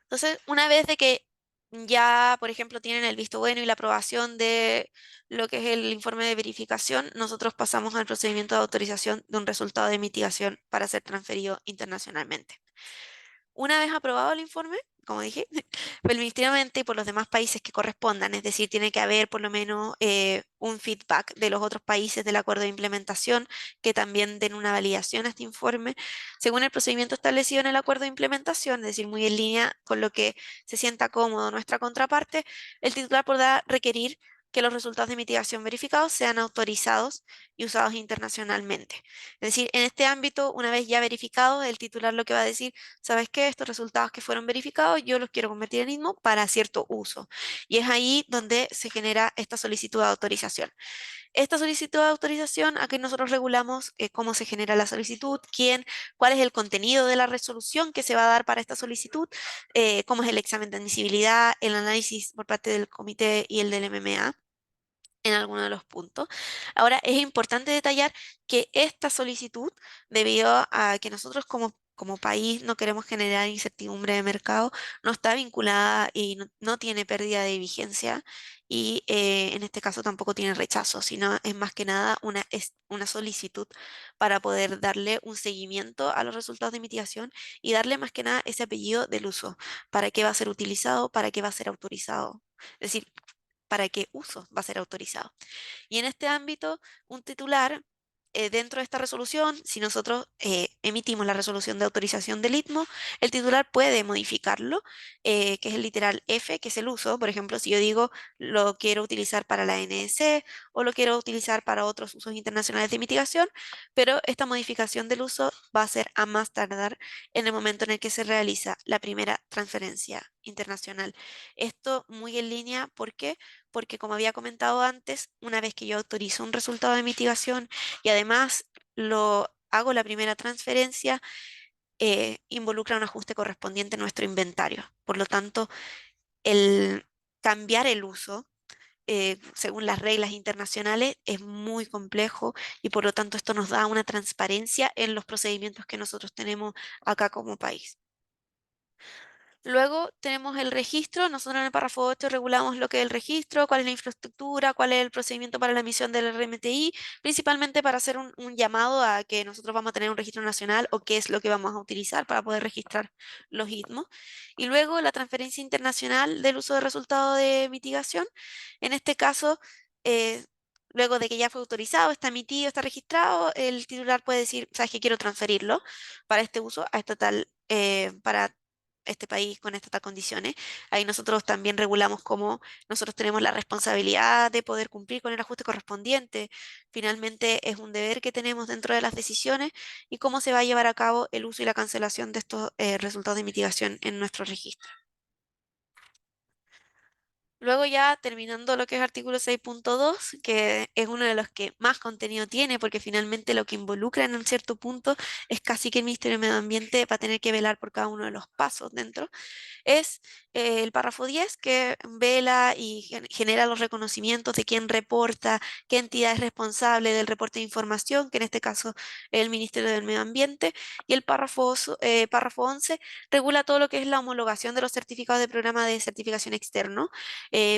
Entonces, una vez de que ya, por ejemplo, tienen el visto bueno y la aprobación de lo que es el informe de verificación, nosotros pasamos al procedimiento de autorización de un resultado de mitigación para ser transferido internacionalmente. Una vez aprobado el informe, como dije, por el Ministerio de Ambiente y por los demás países que correspondan, es decir, tiene que haber por lo menos un feedback de los otros países del acuerdo de implementación que también den una validación a este informe, según el procedimiento establecido en el acuerdo de implementación, es decir, muy en línea con lo que se sienta cómodo nuestra contraparte, el titular podrá requerir que los resultados de mitigación verificados sean autorizados y usados internacionalmente. Es decir, en este ámbito, una vez ya verificado, el titular lo que va a decir: ¿sabes qué? Estos resultados que fueron verificados, yo los quiero convertir en ISMO para cierto uso. Y es ahí donde se genera esta solicitud de autorización. Esta solicitud de autorización, aquí nosotros regulamos cómo se genera la solicitud, quién, cuál es el contenido de la resolución que se va a dar para esta solicitud, cómo es el examen de admisibilidad, el análisis por parte del comité y el del MMA en alguno de los puntos. Ahora, es importante detallar que esta solicitud, debido a que nosotros como país no queremos generar incertidumbre de mercado, no está vinculada y no tiene pérdida de vigencia y en este caso tampoco tiene rechazo, sino es más que nada es una solicitud para poder darle un seguimiento a los resultados de mitigación y darle más que nada ese apellido del uso, para qué va a ser utilizado, para qué va a ser autorizado. Es decir, para qué uso va a ser autorizado. Y en este ámbito, un titular, dentro de esta resolución, si nosotros emitimos la resolución de autorización del ITMO, el titular puede modificarlo, que es el literal F, que es el uso. Por ejemplo, si yo digo lo quiero utilizar para la NS o lo quiero utilizar para otros usos internacionales de mitigación, pero esta modificación del uso va a ser a más tardar en el momento en el que se realiza la primera transferencia internacional. Esto muy en línea, ¿por qué? Porque como había comentado antes, una vez que yo autorizo un resultado de mitigación y además lo hago la primera transferencia, involucra un ajuste correspondiente en nuestro inventario. Por lo tanto, el cambiar el uso según las reglas internacionales es muy complejo y por lo tanto esto nos da una transparencia en los procedimientos que nosotros tenemos acá como país. Luego tenemos el registro. Nosotros en el párrafo 8 regulamos lo que es el registro, cuál es la infraestructura, cuál es el procedimiento para la emisión del RMTI, principalmente para hacer un llamado a que nosotros vamos a tener un registro nacional o qué es lo que vamos a utilizar para poder registrar los istmos. Y luego la transferencia internacional del uso de resultado de mitigación. En este caso, eh, luego de que ya fue autorizado, está emitido, está registrado, el titular puede decir, sabes que quiero transferirlo para este uso a esta tal, para este país con estas tal condiciones. Ahí nosotros también regulamos cómo nosotros tenemos la responsabilidad de poder cumplir con el ajuste correspondiente. Finalmente es un deber que tenemos dentro de las decisiones y cómo se va a llevar a cabo el uso y la cancelación de estos resultados de mitigación en nuestro registro. Luego ya terminando lo que es artículo 6.2, que es uno de los que más contenido tiene, porque finalmente lo que involucra en un cierto punto es casi que el Ministerio de Medio Ambiente va a tener que velar por cada uno de los pasos dentro es el párrafo 10 que vela y genera los reconocimientos de quién reporta, qué entidad es responsable del reporte de información, que en este caso es el Ministerio del Medio Ambiente, y el párrafo 11 regula todo lo que es la homologación de los certificados de programa de certificación externo.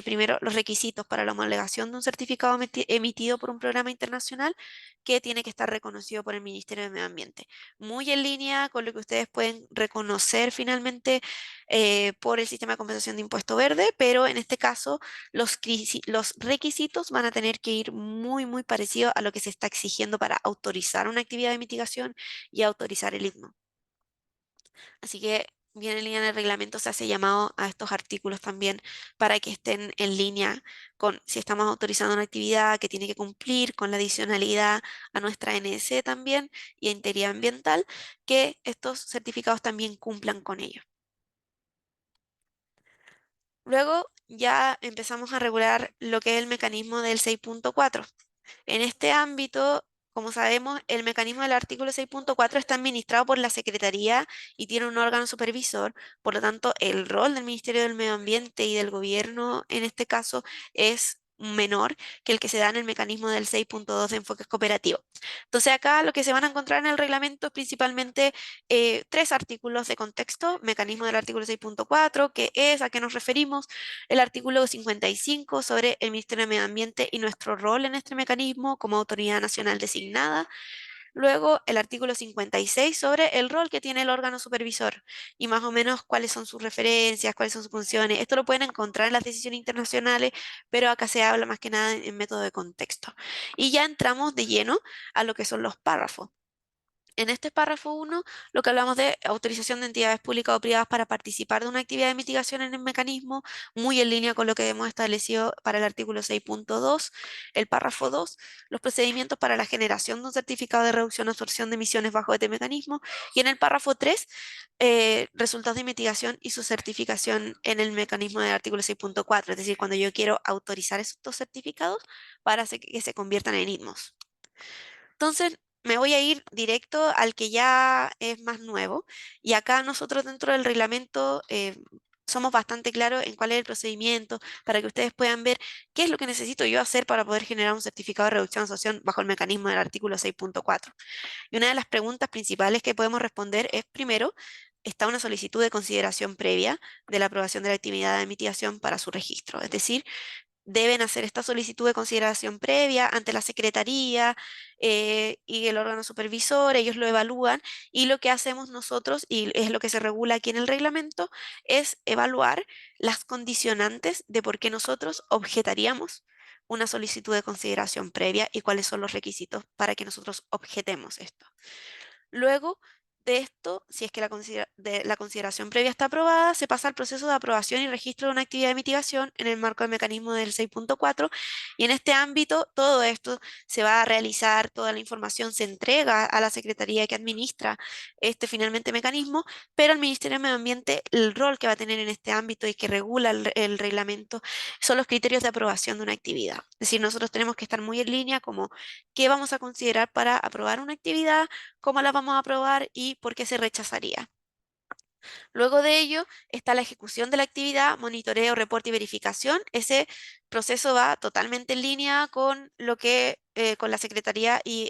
Primero, los requisitos para la homologación de un certificado emitido por un programa internacional que tiene que estar reconocido por el Ministerio del Medio Ambiente. Muy en línea con lo que ustedes pueden reconocer finalmente por el sistema de compensación de impuesto verde, pero en este caso los requisitos van a tener que ir muy, muy parecidos a lo que se está exigiendo para autorizar una actividad de mitigación y autorizar el ITMO. Así que bien en línea en el reglamento se hace llamado a estos artículos también para que estén en línea con si estamos autorizando una actividad que tiene que cumplir con la adicionalidad a nuestra NS también y a integridad ambiental, que estos certificados también cumplan con ello. Luego ya empezamos a regular lo que es el mecanismo del 6.4. En este ámbito, como sabemos, el mecanismo del artículo 6.4 está administrado por la Secretaría y tiene un órgano supervisor. Por lo tanto, el rol del Ministerio del Medio Ambiente y del gobierno en este caso es menor que el que se da en el mecanismo del 6.2 de enfoques cooperativos. Entonces, acá lo que se van a encontrar en el reglamento es principalmente tres artículos de contexto: mecanismo del artículo 6.4, que es a qué nos referimos; el artículo 55 sobre el Ministerio de Medio Ambiente y nuestro rol en este mecanismo como autoridad nacional designada; luego el artículo 56 sobre el rol que tiene el órgano supervisor y más o menos cuáles son sus referencias, cuáles son sus funciones. Esto lo pueden encontrar en las decisiones internacionales, pero acá se habla más que nada en método de contexto. Y ya entramos de lleno a lo que son los párrafos. En este párrafo 1, lo que hablamos de autorización de entidades públicas o privadas para participar de una actividad de mitigación en el mecanismo, muy en línea con lo que hemos establecido para el artículo 6.2. El párrafo 2, los procedimientos para la generación de un certificado de reducción o absorción de emisiones bajo este mecanismo. Y en el párrafo 3, resultados de mitigación y su certificación en el mecanismo del artículo 6.4, es decir, cuando yo quiero autorizar estos certificados para que se conviertan en ITMOS. Entonces, me voy a ir directo al que ya es más nuevo. Y acá nosotros dentro del reglamento somos bastante claros en cuál es el procedimiento para que ustedes puedan ver qué es lo que necesito yo hacer para poder generar un certificado de reducción de asociación bajo el mecanismo del artículo 6.4. Y una de las preguntas principales que podemos responder es, primero, ¿está una solicitud de consideración previa de la aprobación de la actividad de mitigación para su registro? Es decir, deben hacer esta solicitud de consideración previa ante la Secretaría y el órgano supervisor. Ellos lo evalúan y lo que hacemos nosotros, y es lo que se regula aquí en el reglamento, es evaluar las condicionantes de por qué nosotros objetaríamos una solicitud de consideración previa y cuáles son los requisitos para que nosotros objetemos esto. Luego de esto, si es que la consideración previa está aprobada, se pasa al proceso de aprobación y registro de una actividad de mitigación en el marco del mecanismo del 6.4. Y en este ámbito, todo esto se va a realizar, toda la información se entrega a la Secretaría que administra este finalmente mecanismo, pero el Ministerio de Medio Ambiente, el rol que va a tener en este ámbito y que regula el reglamento son los criterios de aprobación de una actividad. Es decir, nosotros tenemos que estar muy en línea como qué vamos a considerar para aprobar una actividad, cómo la vamos a aprobar y por qué se rechazaría. Luego de ello está la ejecución de la actividad, monitoreo, reporte y verificación. Ese proceso va totalmente en línea con lo que con la Secretaría y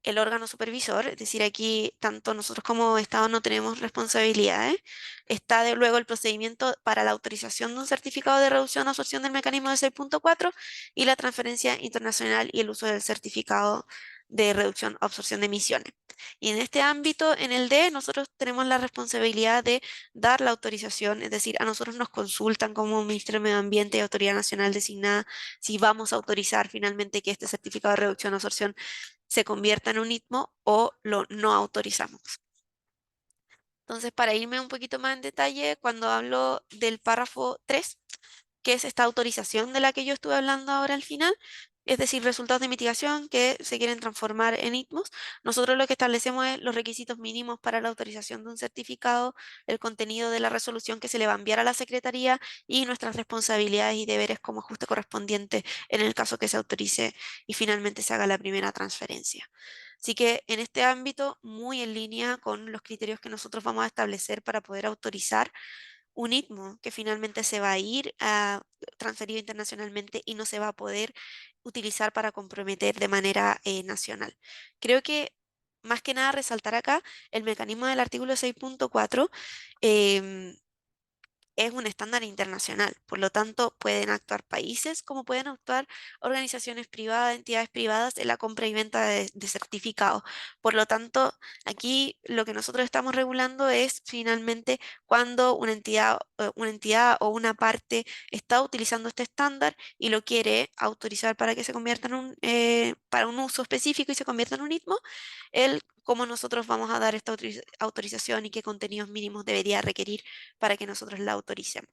el órgano supervisor, es decir, aquí tanto nosotros como Estado no tenemos responsabilidades. Está de luego el procedimiento para la autorización de un certificado de reducción o absorción del mecanismo de 6.4 y la transferencia internacional y el uso del certificado de reducción o absorción de emisiones. Y en este ámbito, en el D, nosotros tenemos la responsabilidad de dar la autorización, es decir, a nosotros nos consultan como Ministerio de Medio Ambiente y Autoridad Nacional designada si vamos a autorizar finalmente que este certificado de reducción o absorción se convierta en un ITMO o lo no autorizamos. Entonces, para irme un poquito más en detalle, cuando hablo del párrafo 3, que es esta autorización de la que yo estuve hablando ahora al final, es decir, resultados de mitigación que se quieren transformar en ITMOS. Nosotros lo que establecemos es los requisitos mínimos para la autorización de un certificado, el contenido de la resolución que se le va a enviar a la Secretaría y nuestras responsabilidades y deberes como ajuste correspondiente en el caso que se autorice y finalmente se haga la primera transferencia. Así que en este ámbito, muy en línea con los criterios que nosotros vamos a establecer para poder autorizar un ITMO que finalmente se va a ir transferido internacionalmente y no se va a poder utilizar para comprometer de manera nacional. Creo que más que nada resaltar acá el mecanismo del artículo 6.4 es un estándar internacional. Por lo tanto, pueden actuar países como pueden actuar organizaciones privadas, entidades privadas en la compra y venta de certificados. Por lo tanto, aquí lo que nosotros estamos regulando es finalmente cuando una entidad o una parte está utilizando este estándar y lo quiere autorizar para que se convierta en para un uso específico y se convierta en un ITMO, el cómo nosotros vamos a dar esta autorización y qué contenidos mínimos debería requerir para que nosotros la autoricemos.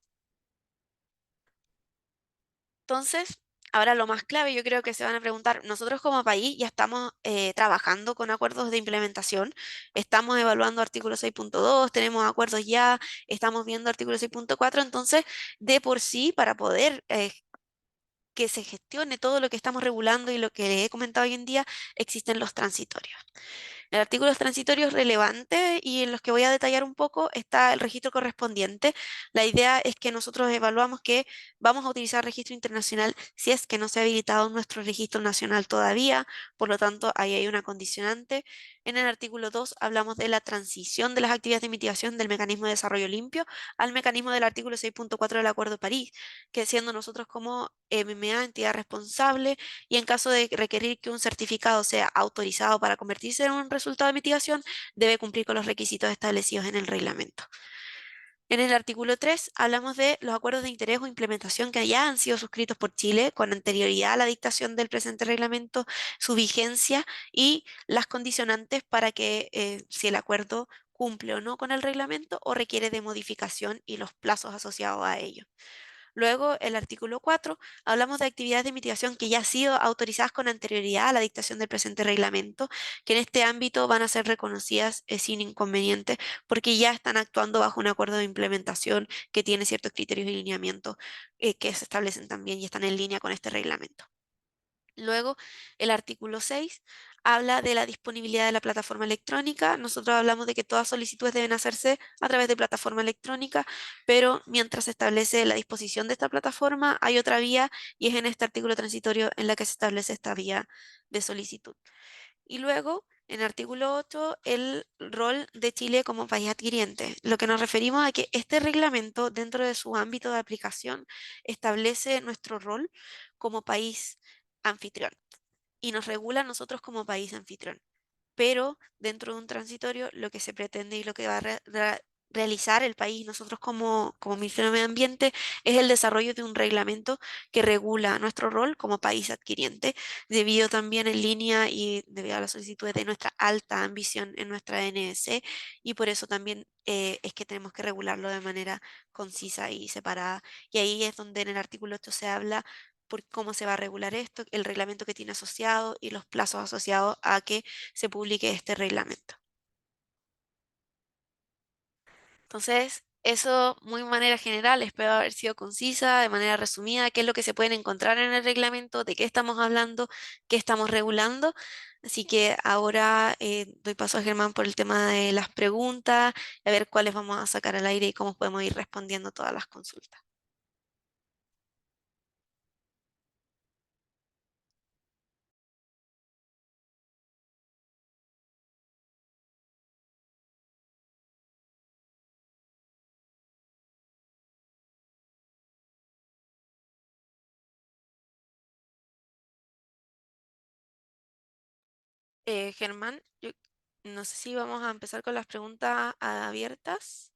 Entonces, ahora lo más clave, yo creo que se van a preguntar, nosotros como país ya estamos trabajando con acuerdos de implementación, estamos evaluando artículo 6.2, tenemos acuerdos ya, estamos viendo artículo 6.4, entonces, de por sí, para poder que se gestione todo lo que estamos regulando y lo que les he comentado hoy en día, existen los transitorios. El artículo es transitorio es relevante y en los que voy a detallar un poco está el registro correspondiente. La idea es que nosotros evaluamos que vamos a utilizar registro internacional si es que no se ha habilitado nuestro registro nacional todavía, por lo tanto ahí hay una condicionante. En el artículo 2 hablamos de la transición de las actividades de mitigación del mecanismo de desarrollo limpio al mecanismo del artículo 6.4 del Acuerdo de París, que siendo nosotros como MMA, entidad responsable, y en caso de requerir que un certificado sea autorizado para convertirse en un resultado de mitigación, debe cumplir con los requisitos establecidos en el reglamento. En el artículo 3 hablamos de los acuerdos de interés o implementación que ya han sido suscritos por Chile con anterioridad a la dictación del presente reglamento, su vigencia y las condicionantes para que si el acuerdo cumple o no con el reglamento o requiere de modificación y los plazos asociados a ello. Luego, el artículo 4, hablamos de actividades de mitigación que ya han sido autorizadas con anterioridad a la dictación del presente reglamento, que en este ámbito van a ser reconocidas sin inconveniente porque ya están actuando bajo un acuerdo de implementación que tiene ciertos criterios y lineamientos que se establecen también y están en línea con este reglamento. Luego, el artículo 6 habla de la disponibilidad de la plataforma electrónica. Nosotros hablamos de que todas solicitudes deben hacerse a través de plataforma electrónica, pero mientras se establece la disposición de esta plataforma, hay otra vía y es en este artículo transitorio en la que se establece esta vía de solicitud. Y luego, en el artículo 8, el rol de Chile como país adquiriente. Lo que nos referimos a que este reglamento, dentro de su ámbito de aplicación, establece nuestro rol como país anfitrión y nos regula a nosotros como país anfitrión. Pero dentro de un transitorio, lo que se pretende y lo que va a realizar el país, nosotros como Ministerio de Medio Ambiente, es el desarrollo de un reglamento que regula nuestro rol como país adquiriente, debido también en línea y debido a las solicitudes de nuestra alta ambición en nuestra NS, y por eso también es que tenemos que regularlo de manera concisa y separada. Y ahí es donde en el artículo 8 se habla por cómo se va a regular esto, el reglamento que tiene asociado y los plazos asociados a que se publique este reglamento. Entonces, eso muy de manera general, espero haber sido concisa, de manera resumida, qué es lo que se pueden encontrar en el reglamento, de qué estamos hablando, qué estamos regulando. Así que ahora doy paso a Germán por el tema de las preguntas, a ver cuáles vamos a sacar al aire y cómo podemos ir respondiendo todas las consultas. Germán, yo no sé si vamos a empezar con las preguntas abiertas.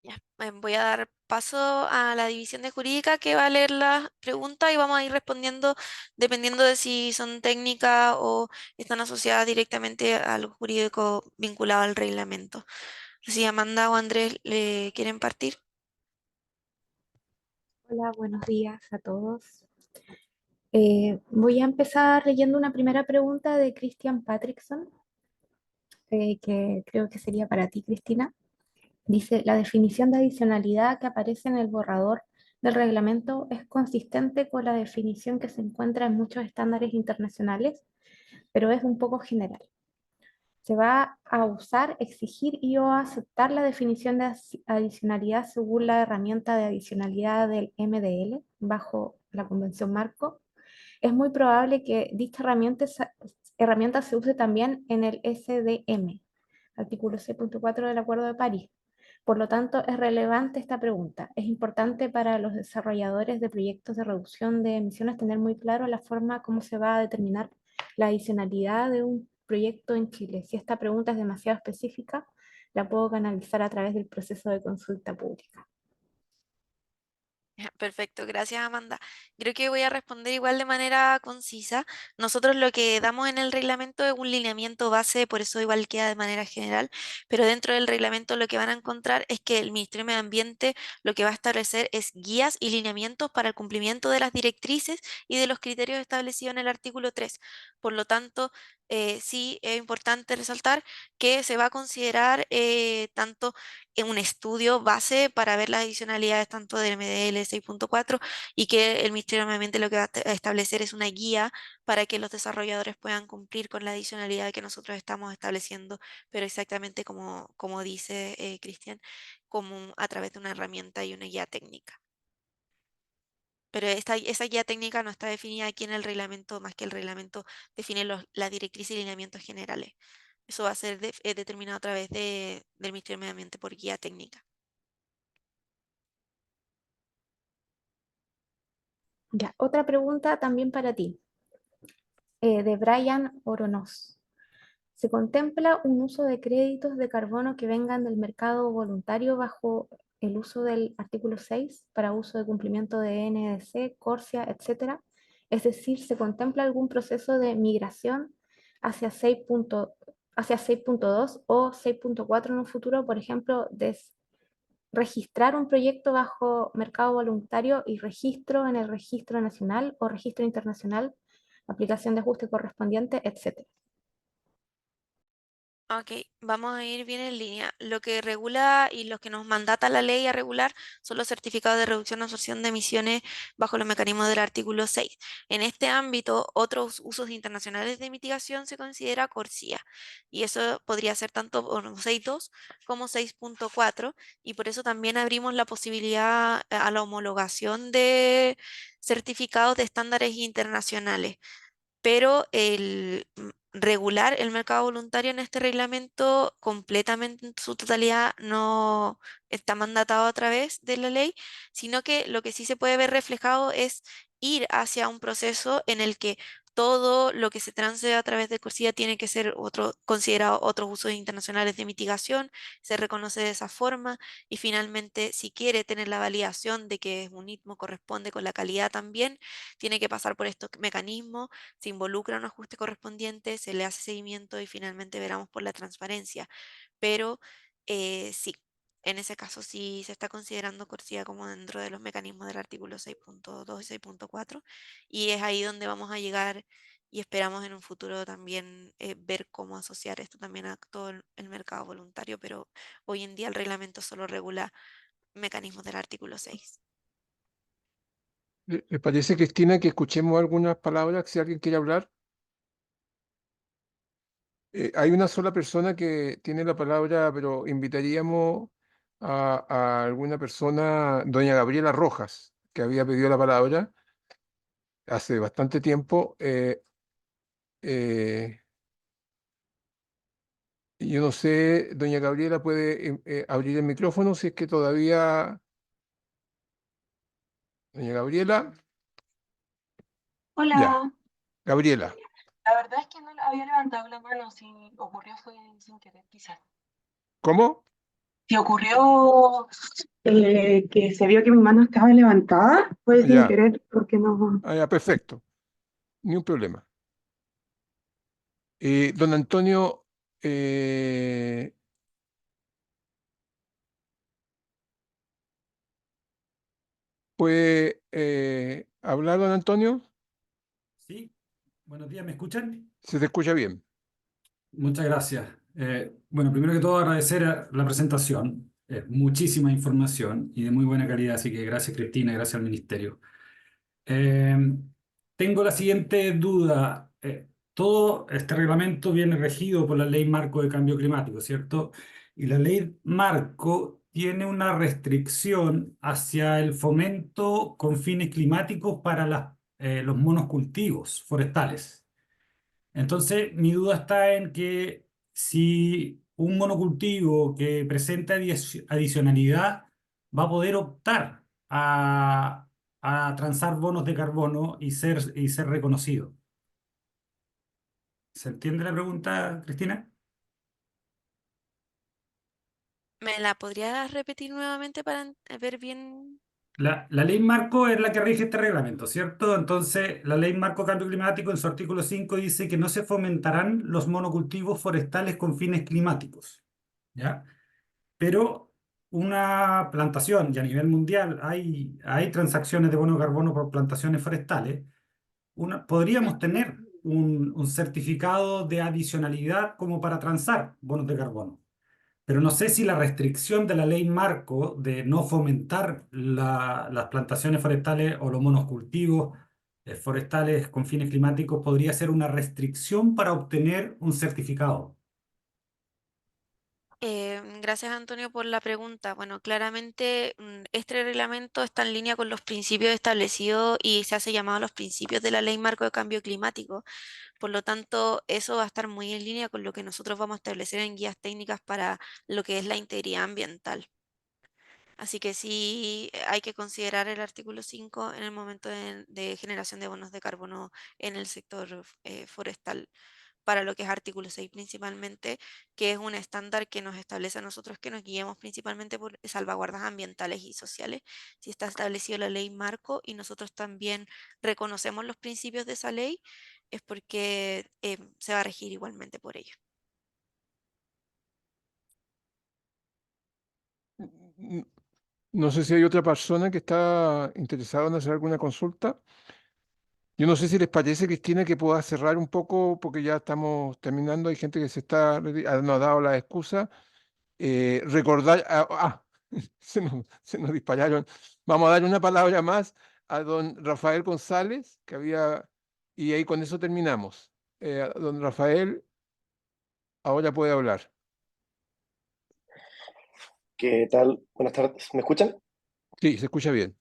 Ya, voy a dar paso a la división de jurídica que va a leer las preguntas y vamos a ir respondiendo dependiendo de si son técnicas o están asociadas directamente a algo jurídico vinculado al reglamento. Si Amanda o Andrés le quieren partir. Hola, buenos días a todos. Voy a empezar leyendo una primera pregunta de Christian Patrickson, que creo que sería para ti, Cristina. Dice, la definición de adicionalidad que aparece en el borrador del reglamento es consistente con la definición que se encuentra en muchos estándares internacionales, pero es un poco general. Se va a usar, exigir y o aceptar la definición de adicionalidad según la herramienta de adicionalidad del MDL bajo la Convención Marco. Es muy probable que dicha herramienta se use también en el SDM, artículo 6.4 del Acuerdo de París. Por lo tanto, es relevante esta pregunta. Es importante para los desarrolladores de proyectos de reducción de emisiones tener muy claro la forma como se va a determinar la adicionalidad de un proyecto en Chile. Si esta pregunta es demasiado específica, la puedo canalizar a través del proceso de consulta pública. Ya, perfecto, gracias Amanda. Creo que voy a responder igual de manera concisa. Nosotros lo que damos en el reglamento es un lineamiento base, por eso igual queda de manera general, pero dentro del reglamento lo que van a encontrar es que el Ministerio de Medio Ambiente lo que va a establecer es guías y lineamientos para el cumplimiento de las directrices y de los criterios establecidos en el artículo 3. Por lo tanto, sí es importante resaltar que se va a considerar tanto en un estudio base para ver las adicionalidades tanto del MDL 6.4 y que el Ministerio de Medio Ambiente lo que va a a establecer es una guía para que los desarrolladores puedan cumplir con la adicionalidad que nosotros estamos estableciendo, pero exactamente como dice Cristian, como a través de una herramienta y una guía técnica. Pero esa guía técnica no está definida aquí en el reglamento, más que el reglamento define las directrices y lineamientos generales. Eso va a ser determinado a través del Ministerio de Medio Ambiente por guía técnica. Ya, otra pregunta también para ti, de Brian Oronoz. Se contempla un uso de créditos de carbono que vengan del mercado voluntario bajo el uso del artículo 6 para uso de cumplimiento de NDC, Corsia, etcétera. Es decir, se contempla algún proceso de migración hacia 6.2 o 6.4 en un futuro, por ejemplo, registrar un proyecto bajo mercado voluntario y registro en el registro nacional o registro internacional, aplicación de ajuste correspondiente, etcétera. Ok, vamos a ir bien en línea. Lo que regula y lo que nos mandata la ley a regular son los certificados de reducción o absorción de emisiones bajo los mecanismos del artículo 6. En este ámbito, otros usos internacionales de mitigación se considera CORSIA y eso podría ser tanto por 6.2 como 6.4 y por eso también abrimos la posibilidad a la homologación de certificados de estándares internacionales, pero regular el mercado voluntario en este reglamento completamente en su totalidad no está mandatado a través de la ley, sino que lo que sí se puede ver reflejado es ir hacia un proceso en el que todo lo que se trance a través de CORSIA tiene que ser considerado otros usos internacionales de mitigación, se reconoce de esa forma y finalmente si quiere tener la validación de que un ITMO corresponde con la calidad también, tiene que pasar por estos mecanismos, se involucra un ajuste correspondiente, se le hace seguimiento y finalmente veramos por la transparencia. Pero sí, en ese caso sí se está considerando CORSIA como dentro de los mecanismos del artículo 6.2 y 6.4 y es ahí donde vamos a llegar y esperamos en un futuro también ver cómo asociar esto también a todo el mercado voluntario, pero hoy en día el reglamento solo regula mecanismos del artículo 6. ¿Le parece, Cristina, que escuchemos algunas palabras si alguien quiere hablar? Hay una sola persona que tiene la palabra, pero invitaríamos a alguna persona, doña Gabriela Rojas, que había pedido la palabra hace bastante tiempo. Eh, yo no sé, doña Gabriela puede abrir el micrófono si es que todavía... Doña Gabriela, ya, Hola, Gabriela, la verdad es que no había levantado la mano, si ocurrió fue sin querer, quizás. ¿cómo? Si ocurrió que se vio que mi mano estaba levantada, fue sin Ya, querer, porque no. ya, perfecto, ni un problema. Don Antonio, eh, ¿puede hablar, don Antonio? Sí, buenos días, ¿me escuchan? Se te escucha bien. Muchas gracias. Bueno, primero que todo agradecer la presentación. Muchísima información y de muy buena calidad, así que gracias Cristina, gracias al Ministerio. Eh, Tengo la siguiente duda. Todo este reglamento viene regido por la Ley Marco de Cambio Climático, ¿cierto? Y la Ley Marco tiene una restricción hacia el fomento con fines climáticos para los monocultivos forestales. Entonces, mi duda está en que si un monocultivo que presenta adicionalidad va a poder optar a transar bonos de carbono y ser reconocido. ¿Se entiende la pregunta, Cristina? ¿Me la podrías repetir nuevamente para ver bien? La ley marco es la que rige este reglamento, ¿cierto? Entonces, la ley marco cambio climático en su artículo 5 dice que no se fomentarán los monocultivos forestales con fines climáticos, ¿ya? Pero una plantación, y a nivel mundial hay transacciones de bono de carbono por plantaciones forestales, podríamos tener un certificado de adicionalidad como para transar bonos de carbono. Pero no sé si la restricción de la ley marco de no fomentar las plantaciones forestales o los monocultivos forestales con fines climáticos podría ser una restricción para obtener un certificado. Gracias, Antonio, por la pregunta. Bueno, claramente este reglamento está en línea con los principios establecidos y se hace llamado los principios de la Ley Marco de Cambio Climático. Por lo tanto, eso va a estar muy en línea con lo que nosotros vamos a establecer en guías técnicas para lo que es la integridad ambiental. Así que sí hay que considerar el artículo 5 en el momento de generación de bonos de carbono en el sector forestal, para lo que es artículo 6 principalmente, que es un estándar que nos establece a nosotros que nos guiemos principalmente por salvaguardas ambientales y sociales. Si está establecido la ley marco y nosotros también reconocemos los principios de esa ley, es porque se va a regir igualmente por ello. Mm, No sé si hay otra persona que está interesada en hacer alguna consulta. Yo no sé si les parece, Cristina, que pueda cerrar un poco porque ya estamos terminando. Hay gente que nos ha dado la excusa. Recordar, se nos dispararon. Vamos a dar una palabra más a don Rafael González, y ahí con eso terminamos. Don Rafael, ahora puede hablar. ¿Qué tal? Buenas tardes. ¿Me escuchan? Sí, se escucha bien.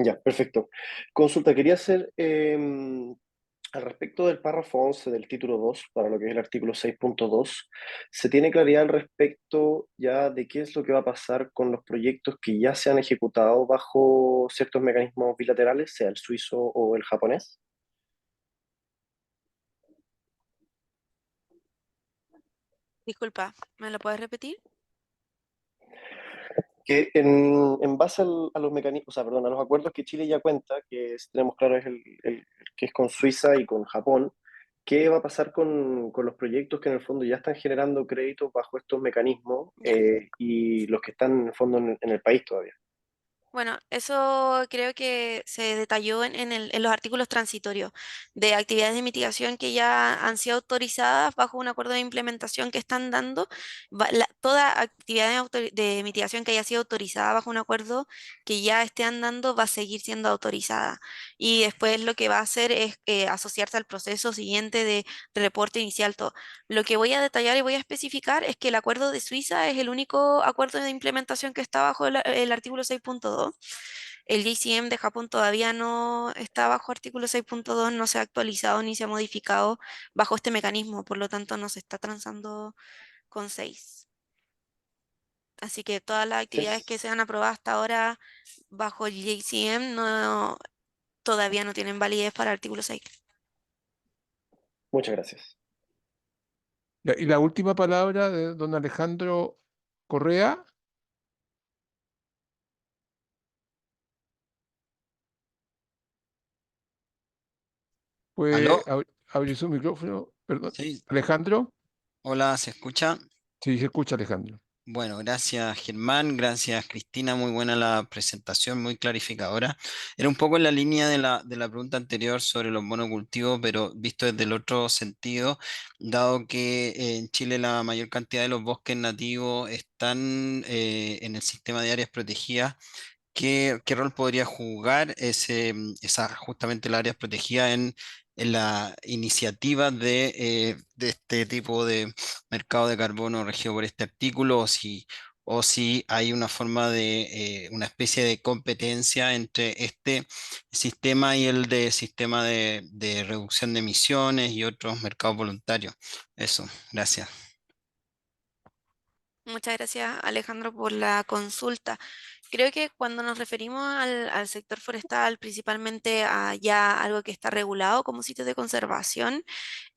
Ya, perfecto. Consulta, quería hacer al respecto del párrafo 11 del título 2 para lo que es el artículo 6.2. ¿Se tiene claridad al respecto ya de qué es lo que va a pasar con los proyectos que ya se han ejecutado bajo ciertos mecanismos bilaterales, sea el suizo o el japonés? Disculpa, ¿me lo puedes repetir? Que en base a los mecanismos, o sea, perdón, a los acuerdos que Chile ya cuenta, tenemos claro es que es con Suiza y con Japón, ¿qué va a pasar con los proyectos que en el fondo ya están generando créditos bajo estos mecanismos Ya. y los que están en el fondo en el país todavía? Bueno, eso creo que se detalló en los artículos transitorios de actividades de mitigación que ya han sido autorizadas bajo un acuerdo de implementación que están dando. Toda actividad de mitigación que haya sido autorizada bajo un acuerdo que ya esté andando va a seguir siendo autorizada. Y después lo que va a hacer es asociarse al proceso siguiente de reporte inicial. Todo. Lo que voy a detallar y voy a especificar es que el acuerdo de Suiza es el único acuerdo de implementación que está bajo el artículo 6.2. El JCM de Japón todavía no está bajo artículo 6.2, no se ha actualizado ni se ha modificado bajo este mecanismo, por lo tanto no se está transando con 6. Así que todas las Sí, actividades que se han aprobado hasta ahora bajo el JCM todavía no tienen validez para el artículo 6. muchas gracias. Y la última palabra de don Alejandro Correa, ¿Aló? puede abrir su micrófono, perdón. Sí, Alejandro, hola, ¿se escucha? sí, se escucha Alejandro. Bueno, gracias Germán, gracias Cristina, muy buena la presentación, muy clarificadora. Era un poco en la línea de la pregunta anterior sobre los monocultivos, pero visto desde el otro sentido, dado que en Chile la mayor cantidad de los bosques nativos están en el sistema de áreas protegidas. ¿Qué rol podría jugar justamente las áreas protegidas en la iniciativa de este tipo de mercado de carbono regido por este artículo? O si hay una forma una especie de competencia entre este sistema y el de sistema de reducción de emisiones y otros mercados voluntarios. Eso, gracias. Muchas gracias, Alejandro, por la consulta. Creo que cuando nos referimos al sector forestal, principalmente a ya algo que está regulado como sitios de conservación,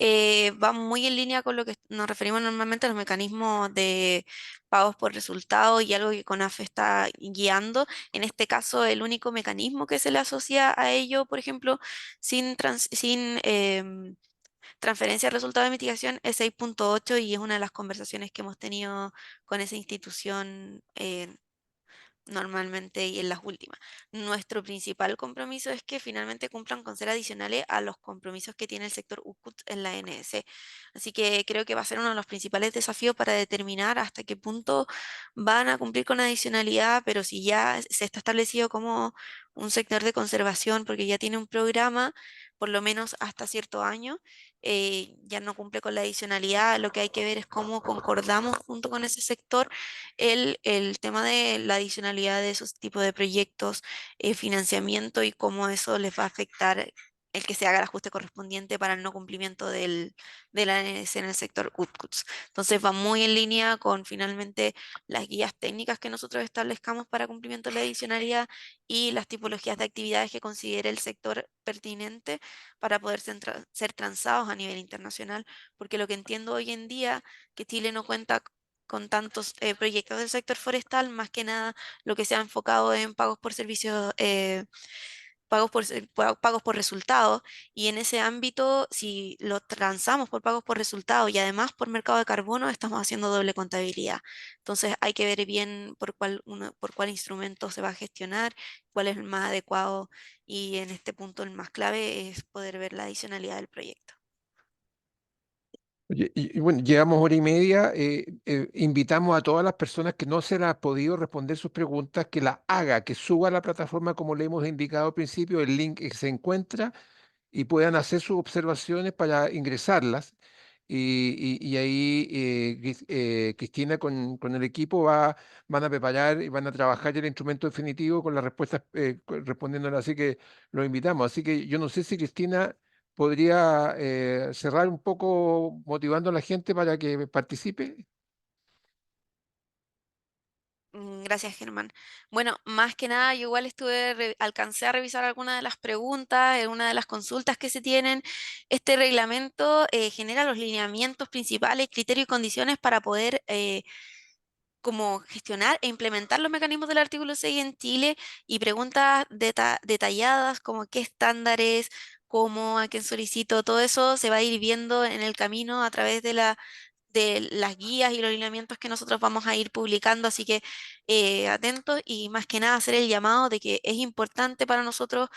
va muy en línea con lo que nos referimos normalmente a los mecanismos de pagos por resultado y algo que CONAFE está guiando. En este caso, el único mecanismo que se le asocia a ello, por ejemplo, sin transferencia de resultado de mitigación es 6.8 y es una de las conversaciones que hemos tenido con esa institución normalmente y en las últimas. Nuestro principal compromiso es que finalmente cumplan con ser adicionales a los compromisos que tiene el sector UCUT en la NS. Así que creo que va a ser uno de los principales desafíos para determinar hasta qué punto van a cumplir con adicionalidad, pero si ya se está establecido como un sector de conservación, porque ya tiene un programa, por lo menos hasta cierto año, ya no cumple con la adicionalidad, lo que hay que ver es cómo concordamos junto con ese sector el tema de la adicionalidad de esos tipos de proyectos, financiamiento y cómo eso les va a afectar el que se haga el ajuste correspondiente para el no cumplimiento de la ANS en el sector UTCUTS. Entonces va muy en línea con finalmente las guías técnicas que nosotros establezcamos para cumplimiento de la adicionalidad y las tipologías de actividades que considere el sector pertinente para poder ser transados a nivel internacional, porque lo que entiendo hoy en día que Chile no cuenta con tantos proyectos del sector forestal, más que nada lo que se ha enfocado en pagos por servicios, pagos por resultados, y en ese ámbito, si lo transamos por pagos por resultados y además por mercado de carbono, estamos haciendo doble contabilidad. Entonces hay que ver bien por cuál instrumento se va a gestionar, cuál es el más adecuado, y en este punto el más clave es poder ver la adicionalidad del proyecto. Oye, y bueno, llevamos hora y media. Invitamos a todas las personas que no se les ha podido responder sus preguntas, que las haga, que suba a la plataforma como le hemos indicado al principio, el link que se encuentra y puedan hacer sus observaciones para ingresarlas. Y ahí Cristina con el equipo van a preparar y van a trabajar el instrumento definitivo con las respuestas respondiéndolas. Así que los invitamos. Así que yo no sé si Cristina podría cerrar un poco motivando a la gente para que participe. Gracias, Germán. Bueno, más que nada, yo igual alcancé a revisar algunas de las preguntas, una de las consultas que se tienen. Este reglamento genera los lineamientos principales, criterios y condiciones para poder como gestionar e implementar los mecanismos del artículo 6 en Chile, y preguntas detalladas como qué estándares, cómo, a quién solicito, todo eso se va a ir viendo en el camino a través de de las guías y los lineamientos que nosotros vamos a ir publicando, así que atentos y más que nada hacer el llamado de que es importante para nosotros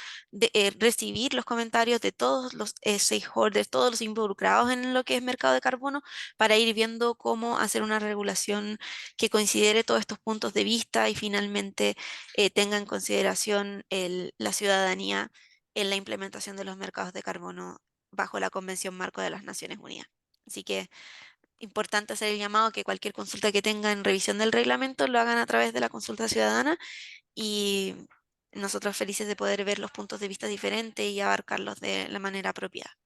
recibir los comentarios de todos los stakeholders, todos los involucrados en lo que es mercado de carbono, para ir viendo cómo hacer una regulación que considere todos estos puntos de vista y finalmente tenga en consideración la ciudadanía en la implementación de los mercados de carbono bajo la Convención Marco de las Naciones Unidas. Así que importante hacer el llamado que cualquier consulta que tengan en revisión del reglamento lo hagan a través de la consulta ciudadana y nosotros felices de poder ver los puntos de vista diferentes y abarcarlos de la manera apropiada.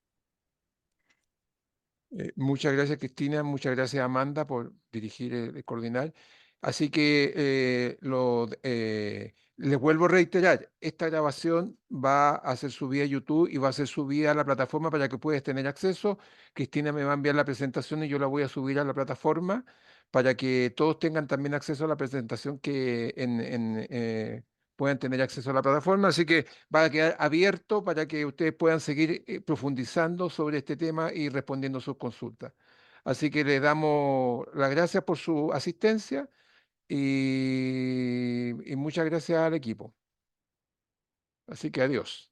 Muchas gracias, Cristina. Muchas gracias, Amanda, por dirigir, coordinar. Así que les vuelvo a reiterar, esta grabación va a ser subida a YouTube y va a ser subida a la plataforma para que puedas tener acceso. Cristina me va a enviar la presentación y yo la voy a subir a la plataforma para que todos tengan también acceso a la presentación puedan tener acceso a la plataforma. Así que va a quedar abierto para que ustedes puedan seguir profundizando sobre este tema y respondiendo sus consultas. Así que les damos las gracias por su asistencia y muchas gracias al equipo. Así que adiós.